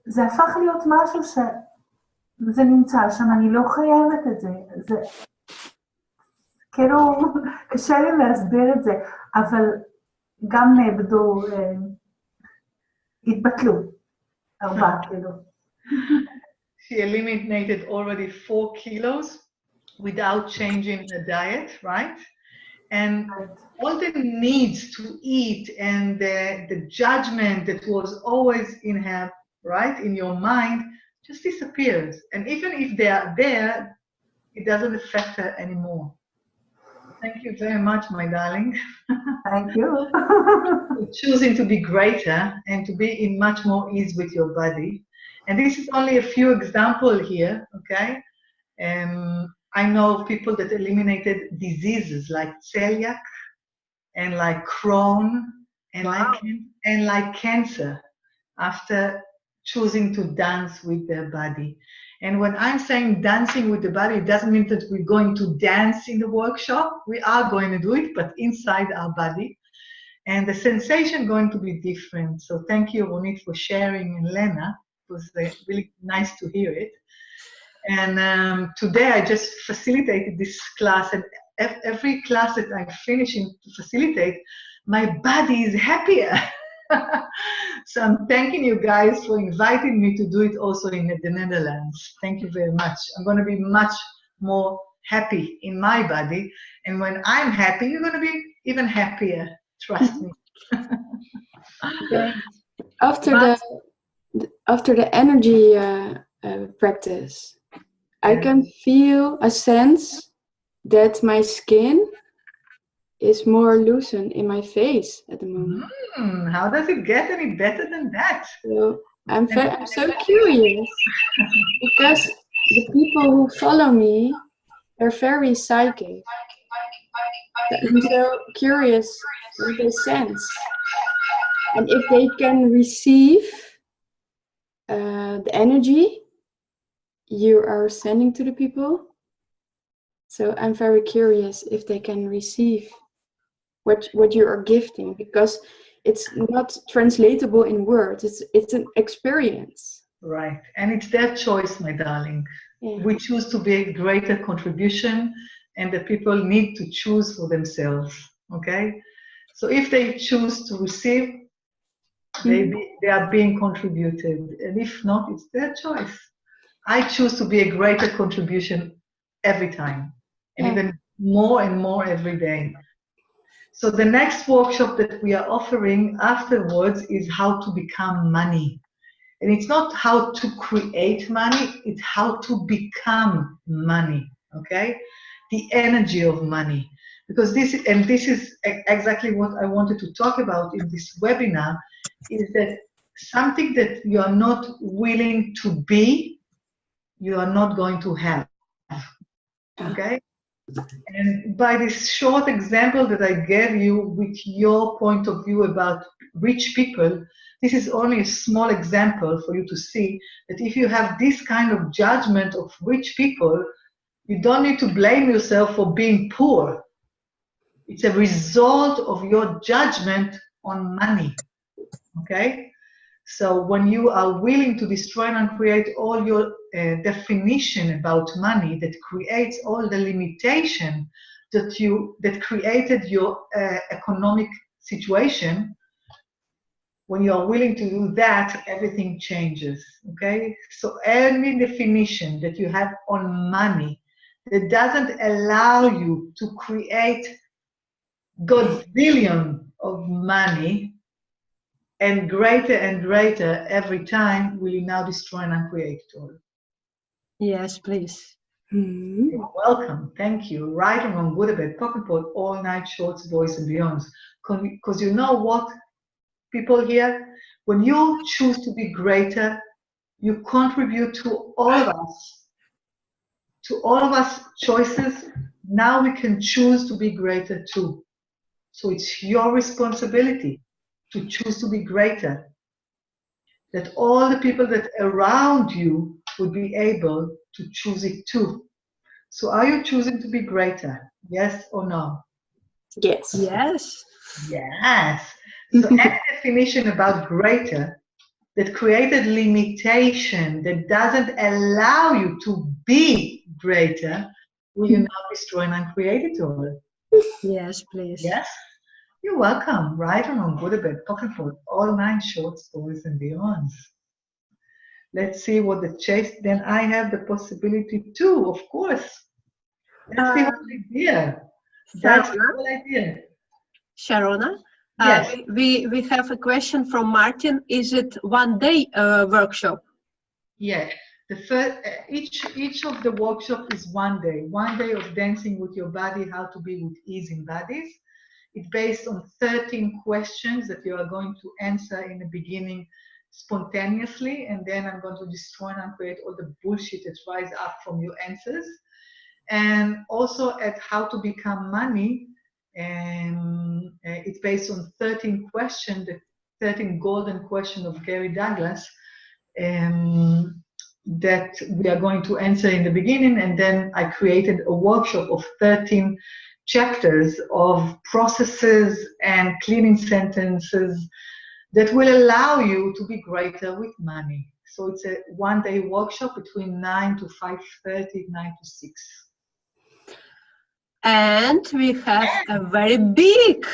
זה הפך להיות משהו שזה נמצא שם, אני לא חייבת את זה. זה כאילו, קשה לי להסביר את זה, אבל גם נאבדו, התבטלו, 4 קילו. She eliminated already 4 kilos. without changing the diet, right? And all the needs to eat and the judgment that was always in her, right, in your mind, just disappears. And even if they are there, it doesn't affect her anymore. Thank you very much, my darling. Thank you. Choosing to be greater and to be in much more ease with your body. And this is only a few examples here, okay? I know of people that eliminated diseases like celiac and like Crohn and, like cancer after choosing to dance with their body. And when I'm saying dancing with the body, it doesn't mean that we're going to dance in the workshop. We are going to do it, but inside our body. And the sensation going to be different. So thank you, Ronit, for sharing, and Lena. It was really nice to hear it. And today I just facilitated this class, and every class that I'm finishing to facilitate, my body is happier. So I'm thanking you guys for inviting me to do it also in the Netherlands. Thank you very much. I'm going to be much more happy in my body. And when I'm happy, you're going to be even happier. Trust me. After the energy practice, I can feel a sense that my skin is more loosened in my face at the moment. How does it get any better than that? So I'm so curious because the people who follow me are very psychic. I'm so curious what they sense, and if they can receive the energy you are sending to the people. So I'm very curious if they can receive what you are gifting, because it's not translatable in words. It's an experience. Right, and it's their choice, my darling. Yeah. We choose to be a greater contribution, and the people need to choose for themselves. Okay, so if they choose to receive, they are being contributed, and if not, it's their choice. I choose to be a greater contribution every time, and even more and more every day. So the next workshop that we are offering afterwards is how to become money. And it's not how to create money, it's how to become money, okay? The energy of money. Because this is exactly what I wanted to talk about in this webinar, is that something that you are not willing to be, you are not going to have, okay? And by this short example that I gave you with your point of view about rich people, this is only a small example for you to see that if you have this kind of judgment of rich people, you don't need to blame yourself for being poor. It's a result of your judgment on money, okay? So when you are willing to destroy and create all your definition about money that creates all the limitation that created your economic situation, when you are willing to do that, everything changes, okay? So any definition that you have on money that doesn't allow you to create godzillion of money and greater every time, will you now destroy and uncreate it all? Yes, please. You're welcome. Thank you. Right or wrong, good or bad, pocket pot, all night, shorts, boys and beyonds. Because you know what, people here, when you choose to be greater, you contribute to all of us. To all of us choices, now we can choose to be greater too. So it's your responsibility to choose to be greater, that all the people that around you would be able to choose it too. So are you choosing to be greater? Yes or no? Yes. Yes. Yes. So any definition about greater that created limitation, that doesn't allow you to be greater, will you now destroy and uncreate it all? Yes, please. Yes? You're welcome. Right or wrong, good or bad, pocket pot, all nine shorts, boys and beyonds. Let's see what the chase, then I have the possibility too, of course. That's the whole idea. That's the whole idea. Sharona, Yes. we have a question from Martin. Is it one-day workshop? Yes. The first, each of the workshop is 1 day. 1 day of dancing with your body, how to be with ease in bodies. It's based on 13 questions that you are going to answer in the beginning spontaneously, and then I'm going to destroy and create all the bullshit that rise up from your answers. And also at how to become money, it's based on 13 questions, the 13 golden questions of Gary Douglas, that we are going to answer in the beginning, and then I created a workshop of 13 chapters of processes and cleaning sentences that will allow you to be greater with money. So it's a 1 day workshop between 9 to 5:30, 9 to 6. And we have a very big,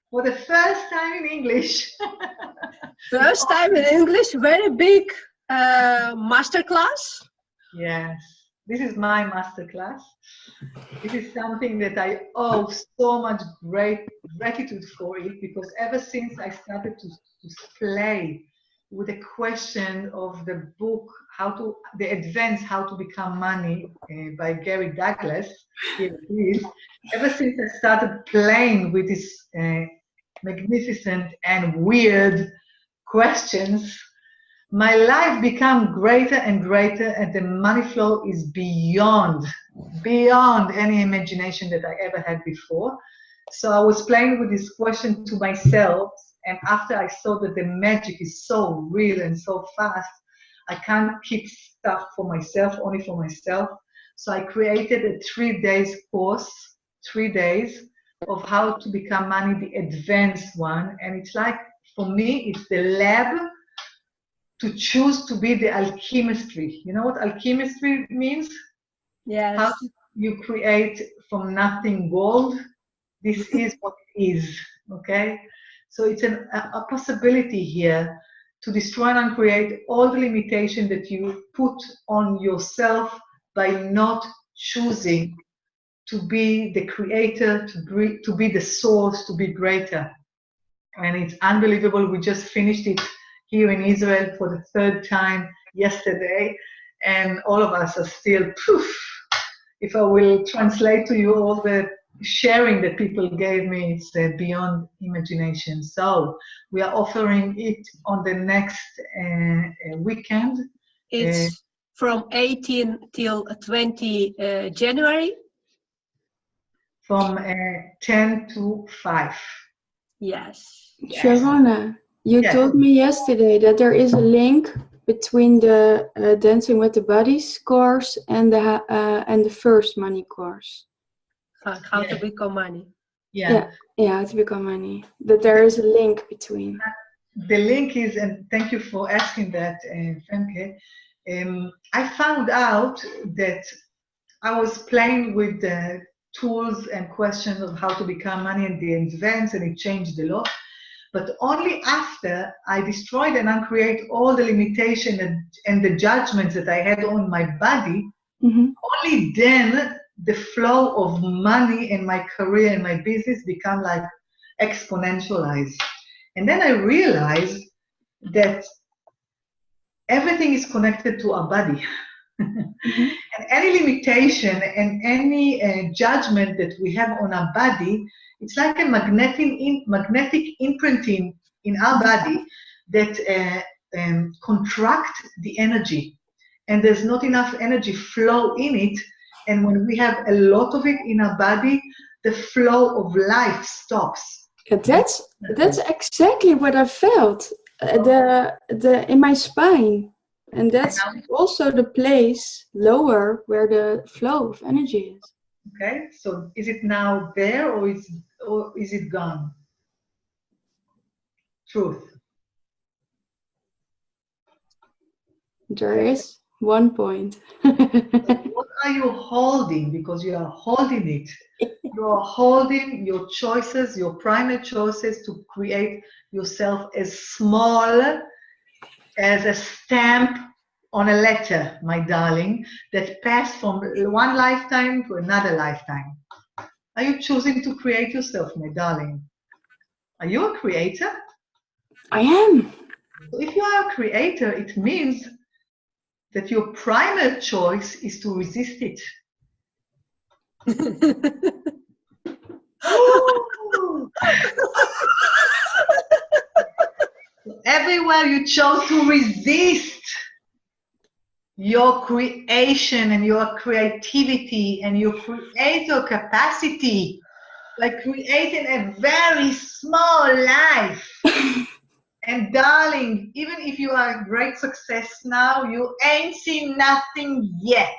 for the first time in English. first time in English, very big masterclass. Yes, this is my masterclass. This is something that I owe so much great gratitude for it, because ever since I started to play with the question of the book, the advance how to become money by Gary Douglas, here it is. Ever since I started playing with these magnificent and weird questions, my life became greater and greater, and the money flow is beyond any imagination that I ever had before. So I was playing with this question to myself, and after I saw that the magic is so real and so fast, I can't keep stuff for myself, only for myself. So I created a 3 days course, 3 days of how to become money, the advanced one. And it's like, for me, it's the lab to choose to be the alchemistry. You know what alchemistry means? Yes. How you create from nothing gold. This is what it is, okay? So it's a possibility here to destroy and create all the limitation that you put on yourself by not choosing to be the creator, to be the source, to be greater. And it's unbelievable. We just finished it here in Israel for the 3rd time yesterday, and all of us are still poof. If I will translate to you all the sharing that people gave me, it's beyond imagination. So we are offering it on the next weekend. It's from 18 till 20 January. From 10 to 5. Yes. Sharona, you Yes. told me yesterday that there is a link between the Dancing with the Bodies course and the first money course. How to become money. Yeah. Yeah, how to become money. That there is a link between. The link is, and thank you for asking that, Femke. I found out that I was playing with the tools and questions of how to become money and the advance, and it changed a lot. But only after I destroyed and uncreate all the limitation and the judgments that I had on my body, only then the flow of money in my career and my business become like exponentialized. And then I realized that everything is connected to our body. And any limitation and any judgment that we have on our body, it's like a magnetic imprinting in our body that contract the energy. And there's not enough energy flow in it. And when we have a lot of it in our body, the flow of life stops. That's exactly what I felt. In my spine. And that's also the place lower where the flow of energy is. Okay, so is it now there or is it gone? Truth. There is 1 point. What are you holding? Because you are holding it. You are holding your choices, your primary choices to create yourself as small as a stamp on a letter, my darling, that passed from one lifetime to another lifetime. Are you choosing to create yourself, my darling? Are you a creator? I am. So if you are a creator, it means that your primary choice is to resist it. Everywhere you chose to resist your creation and your creativity and your creator capacity, like creating a very small life. And darling, even if you are a great success now, you ain't seen nothing yet,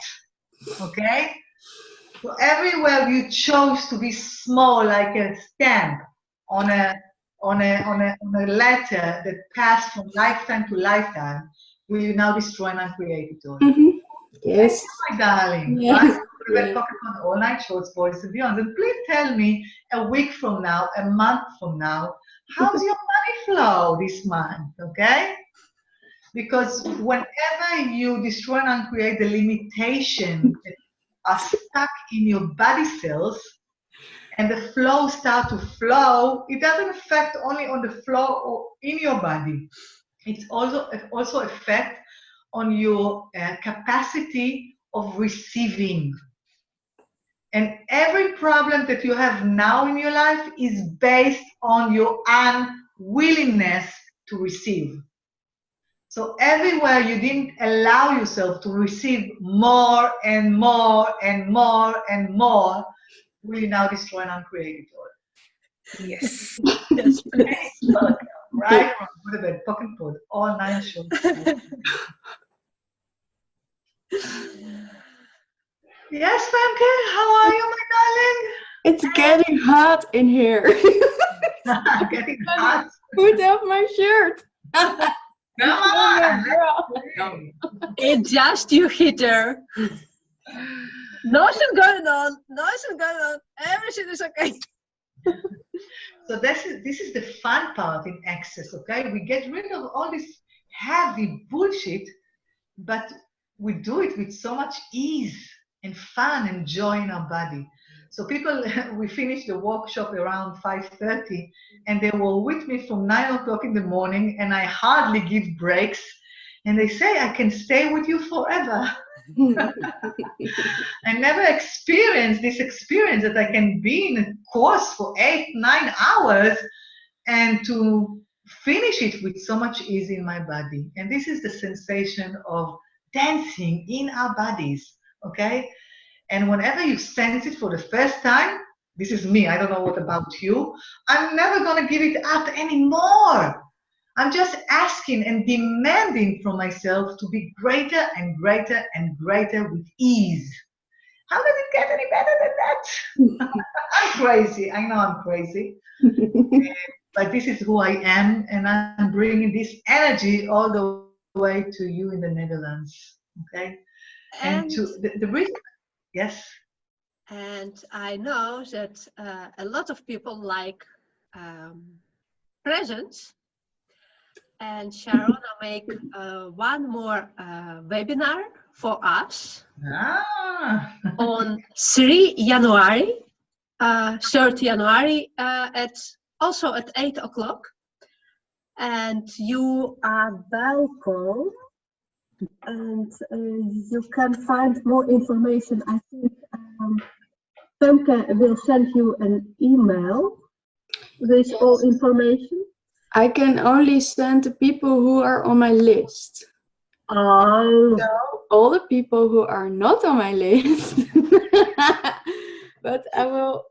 okay? So everywhere you chose to be small, like a stamp on a letter that passed from lifetime to lifetime, will you now destroy and uncreate it all? Yes. My darling. Yes. Right? On all night shorts, boys and beyond. And please tell me a week from now, a month from now, how's your money flow this month, okay? Because whenever you destroy and uncreate the limitation that are stuck in your body cells, and the flow start to flow, it doesn't affect only on the flow in your body. It's also affect on your capacity of receiving. And every problem that you have now in your life is based on your unwillingness to receive. So everywhere you didn't allow yourself to receive more and more and more and more, will you now destroy and uncreate it all? Yes. Yes, please. Right? Go to bed, pocket put, all 9 shows. Yes, Femke, how are you, my darling? It's getting hot in here. Getting hot. Put off my shirt. Come on. Adjust your heater. Nothing going on. Everything is okay. So this is the fun part in Access, okay? We get rid of all this heavy bullshit, but we do it with so much ease and fun and joy in our body. So people, we finished the workshop around 5:30, and they were with me from 9 o'clock in the morning, and I hardly give breaks. And they say, I can stay with you forever. I never experienced this experience that I can be in a course for 8-9 hours and to finish it with so much ease in my body. And this is the sensation of dancing in our bodies, okay? And whenever you sense it for the first time, this is me, I don't know what about you, I'm never gonna give it up anymore. I'm just asking and demanding from myself to be greater and greater and greater with ease. How does it get any better than that? I'm crazy. I know I'm crazy. But this is who I am, and I'm bringing this energy all the way to you in the Netherlands. Okay? And to the reason, yes? And I know that a lot of people like presents. And Sharona make one more webinar for us on 3 January, 3rd January, also at 8 o'clock. And you are welcome. And you can find more information. I think Femke will send you an email with all information. I can only send the people who are on my list. Oh. So all the people who are not on my list. But I will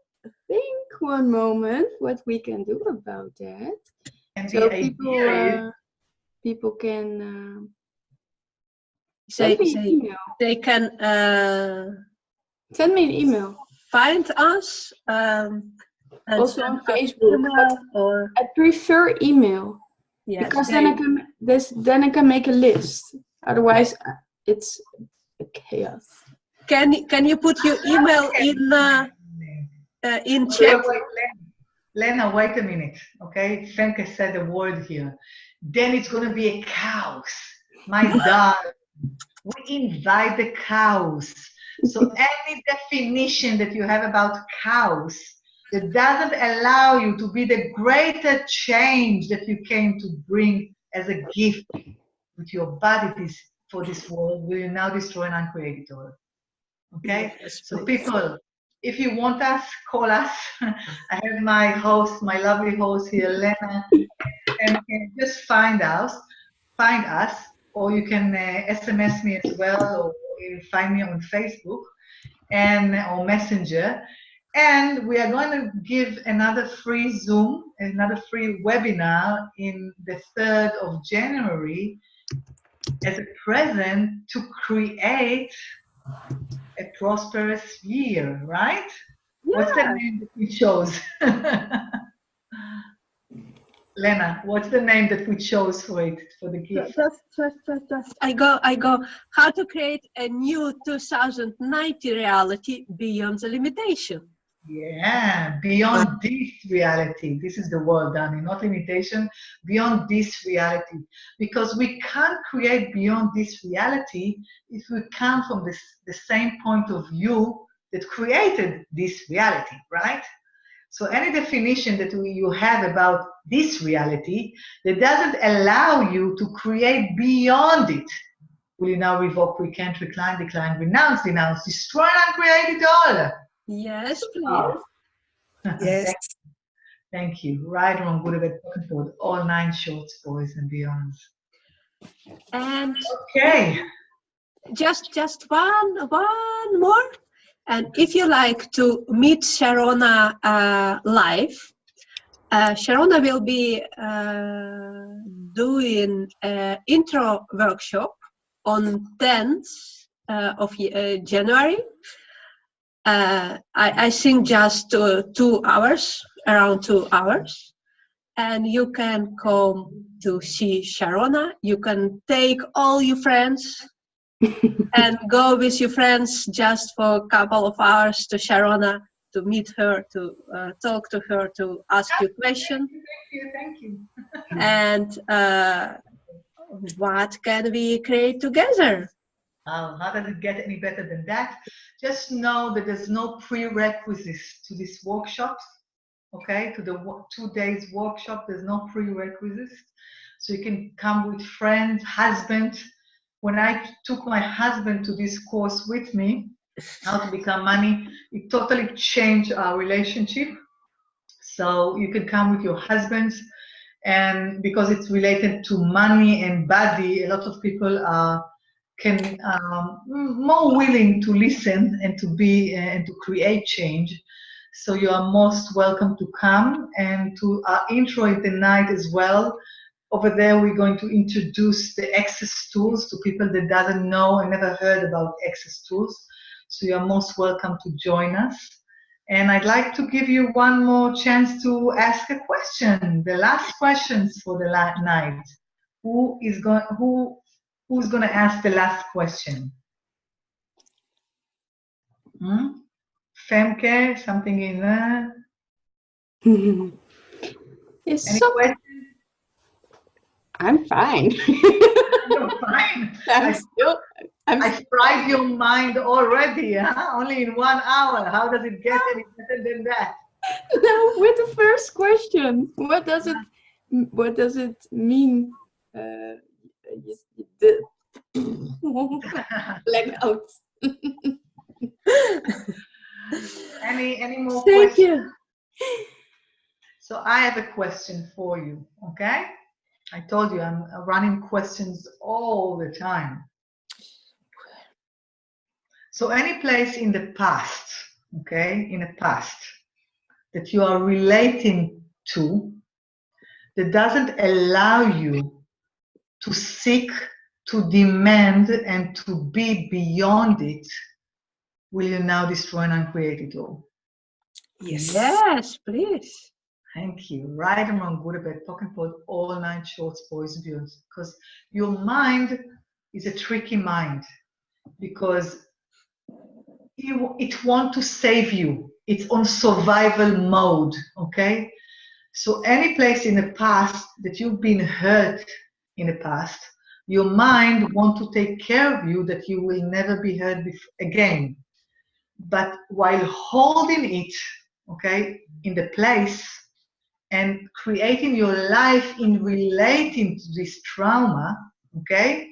think one moment what we can do about that. And so people can send me an email. They can send me an email. Find us. Also on Facebook, or I prefer email. Yes, because then I can make a list. Otherwise, it's a chaos. Can you put your email in chat? Wait, Lena, wait a minute, okay? Femke said a word here. Then it's going to be a chaos. My darling, We invite the chaos. So any definition that you have about chaos that doesn't allow you to be the greater change that you came to bring as a gift with your body for this world, will now destroy and uncreate it all. Okay? Yes, So please. people, if you want us, call us. I have my host, my lovely host here, Lena, and you can just find us, or you can SMS me as well, or you find me on Facebook or Messenger. And we are going to give another free Zoom, another free webinar in the 3rd of January as a present to create a prosperous year, right? Yeah. What's the name that we chose? Lena, what's the name that we chose for it, for the gift? Just. I go. How to create a new 2090 reality beyond the limitation. Yeah, beyond this reality. This is the word, Danny, not limitation. Beyond this reality. Because we can't create beyond this reality if we come from the same point of view that created this reality, right? So any definition that you have about this reality that doesn't allow you to create beyond it, will you now revoke, recant, recline, decline, renounce, denounce, destroy, and create it all? Yes, please. Oh. Yes. Thank you. Right, wrong, good, bad, talking forward, all 9 shorts, boys and beyonds. And okay, just one more. And if you like to meet Sharona live, Sharona will be doing an intro workshop on 10th of January. I think just 2 hours, around 2 hours. And you can come to see Sharona. You can take all your friends and go with your friends just for a couple of hours to Sharona, to meet her, to talk to her, to ask you questions. Thank you. And what can we create together? How does it get any better than that? Just know that there's no prerequisites to these workshops, okay? To the 2 days workshop, there's no prerequisites. So you can come with friends, husband. When I took my husband to this course with me, How to Become Money, it totally changed our relationship. So you can come with your husbands, and because it's related to money and body, a lot of people are more willing to listen and to be and to create change. So you are most welcome to come, and to our intro in the night as well. Over there, we're going to introduce the access tools to people that doesn't know and never heard about access tools. So you are most welcome to join us. And I'd like to give you one more chance to ask a question. The last questions for the night. Who's going to ask the last question? Femke, something in there? Any questions? I'm fine. You're fine. I fried your mind already, huh? Only in 1 hour. How does it get any better than that? No, with the first question. What does it mean? Blackout. Any more Thank questions? you. So I have a question for you, okay? I told you I'm running questions all the time. So any place in the past, okay, in the past that you are relating to that doesn't allow you to seek, to demand, and to be beyond it, will you now destroy and uncreate it all? Yes. Yes, please. Thank you. Right and wrong, good or bad, talking about all 9 shorts, boys and girls. Because your mind is a tricky mind. Because it wants to save you. It's on survival mode, okay? So any place in the past that you've been hurt in the past, your mind wants to take care of you that you will never be hurt again. But while holding it, okay, in the place and creating your life in relating to this trauma, okay,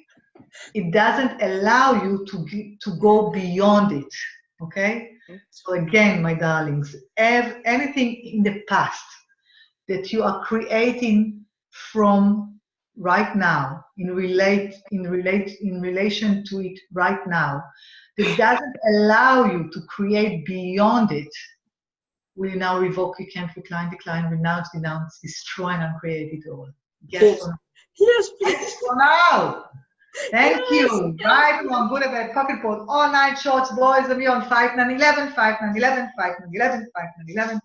it doesn't allow you to go beyond it, okay? So again, my darlings, anything in the past that you are creating from right now, in relation to it right now, that doesn't allow you to create beyond it, will now revoke, you can't decline, renounce, denounce, destroy, and uncreate it all. Yes or no? Yes, please. Yes or no? Thank you. Right on, good about pocket pose, all night shorts, boys, and me on 5, 9, 11, 5, 9, 11, 5, 9, 11, 5, 9, 11,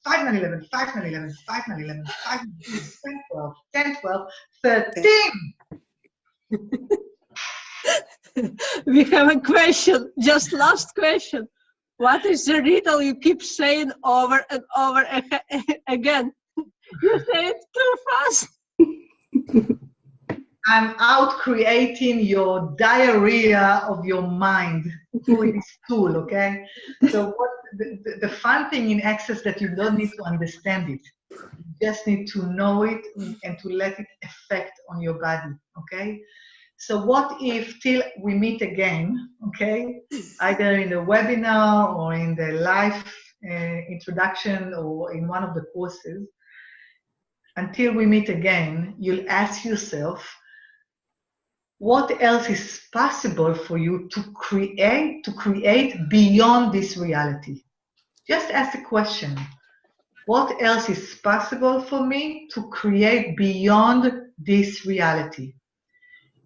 5, 9, 11, 5, 9, 11, 5, 9, 11, 5, 9, 10, 12, 10, 12, 13. We have a question, just last question. What is the riddle you keep saying over and over again? You say it too fast. I'm out creating your diarrhea of your mind through this tool, okay? So what the fun thing in Access that you don't need to understand it. You just need to know it and to let it affect on your body, okay? So what if till we meet again, okay? Either in the webinar or in the live introduction or in one of the courses, until we meet again, you'll ask yourself, what else is possible for you to create beyond this reality? Just ask the question, what else is possible for me to create beyond this reality?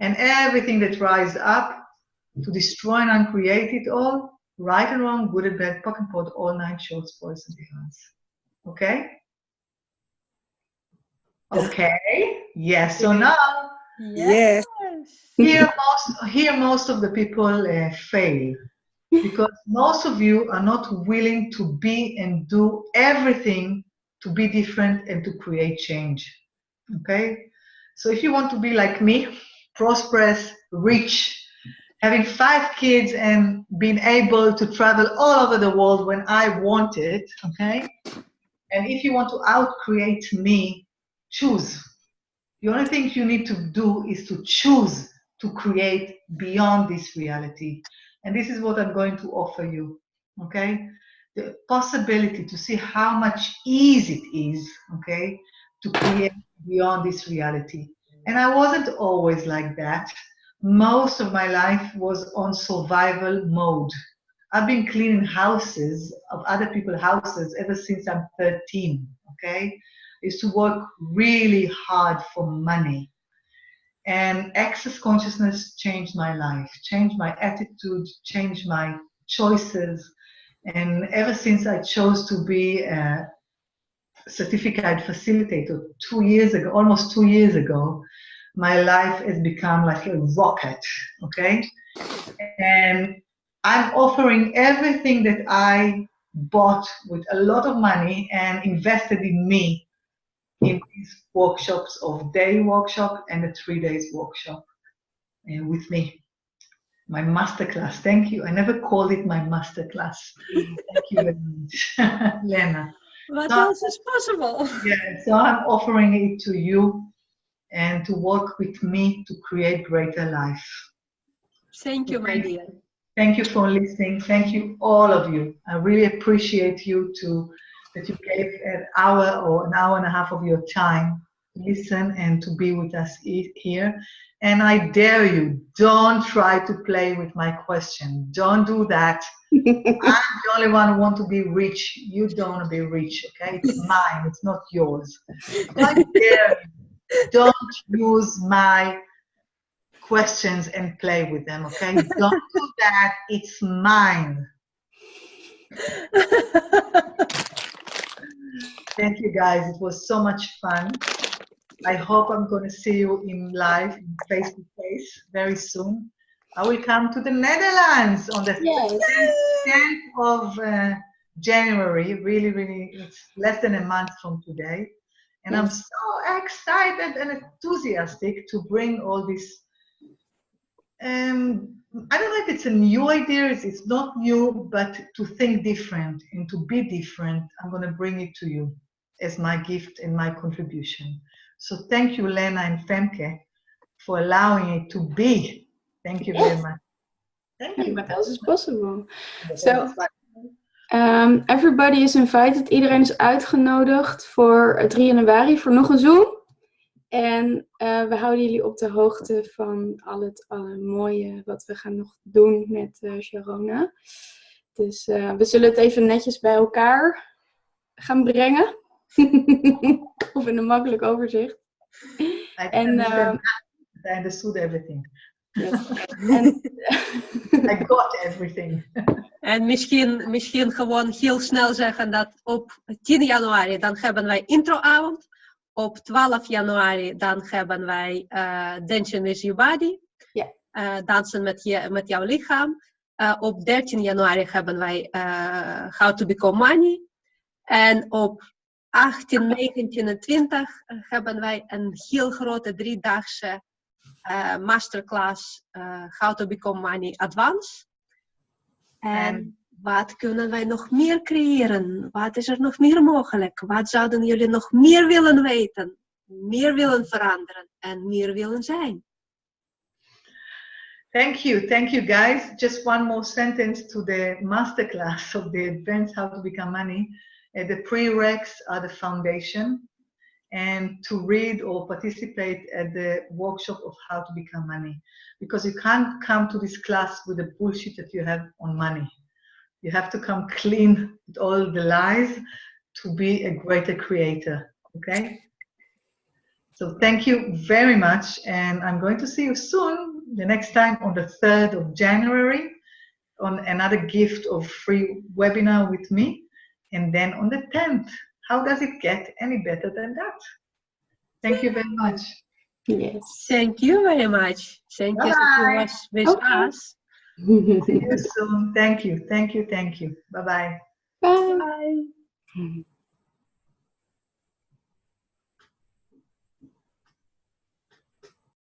And everything that rises up to destroy and uncreate it all, right and wrong, good and bad, pock and pot, all 9 shorts, boys and behinds. Okay? Okay? Yes or no? Yes. Here most of the people fail, because most of you are not willing to be and do everything to be different and to create change. Okay? So if you want to be like me, prosperous, rich, having 5 kids and being able to travel all over the world when I want it, okay? And if you want to out-create me, choose. The only thing you need to do is to choose to create beyond this reality. And this is what I'm going to offer you, okay? The possibility to see how much easy it is, okay, to create beyond this reality. And I wasn't always like that. Most of my life was on survival mode. I've been cleaning houses of other people's houses ever since I'm 13, okay? I used to work really hard for money. And Access Consciousness changed my life, changed my attitude, changed my choices. And ever since I chose to be a certificate facilitator 2 years ago, almost 2 years ago, my life has become like a rocket, okay? And I'm offering everything that I bought with a lot of money and invested in me in these workshops of day workshop and a 3 days workshop with me. My masterclass, thank you. I never called it my masterclass. Thank you very much, Lena. What else is possible? Yeah, so I'm offering it to you and to work with me to create greater life. Thank you, my dear. Thank you for listening. Thank you, all of you. I really appreciate you that you gave an hour or an hour and a half of your time to listen and to be with us here. And I dare you, don't try to play with my question. Don't do that. I'm the only one who wants to be rich. You don't want to be rich, okay? It's mine. It's not yours. I dare you, don't use my questions and play with them, okay? Don't do that. It's mine. Thank you, guys. It was so much fun. I hope I'm going to see you in live, face to face, very soon. I will come to the Netherlands on the 10th of January. Really, really, it's less than a month from today. And I'm so excited and enthusiastic to bring all these I don't know if it's a new idea, it's not new, but to think different and to be different, I'm going to bring it to you as my gift and my contribution. So thank you, Lena and Femke, for allowing it to be. Thank you very much. Thank you. What else is possible? So, everybody is invited. Iedereen is uitgenodigd voor 3 januari voor nog een Zoom. En we houden jullie op de hoogte van al het mooie wat we gaan nog doen met Sharona. Dus we zullen het even netjes bij elkaar gaan brengen. Of in een makkelijk overzicht. I understood everything. Yes. I got everything. En misschien gewoon heel snel zeggen dat op 10 januari dan hebben wij introavond. Op 12 januari dan hebben wij Dancing with Your Body. Yeah. Dansen met jouw lichaam. Op 13 januari hebben wij How to Become Money. En op 18, 19 en 20 hebben wij een heel grote 3-daagse masterclass How to Become Money Advance. En wat kunnen wij nog meer creëren? Wat is er nog meer mogelijk? Wat zouden jullie nog meer willen weten? Meer willen veranderen en meer willen zijn? Thank you guys. Just one more sentence to the masterclass of the Advanced How to Become Money. The prereqs are the foundation. And to read or participate at the workshop of How to Become Money. Because you can't come to this class with the bullshit that you have on money. You have to come clean with all the lies to be a greater creator, okay? So thank you very much, and I'm going to see you soon, the next time on the 3rd of January, on another gift of free webinar with me, and then on the 10th. How does it get any better than that? Thank you very much. Yes. Thank you very much. Thank you that you was with us. See you soon. Thank you. Bye-bye. Bye. Bye.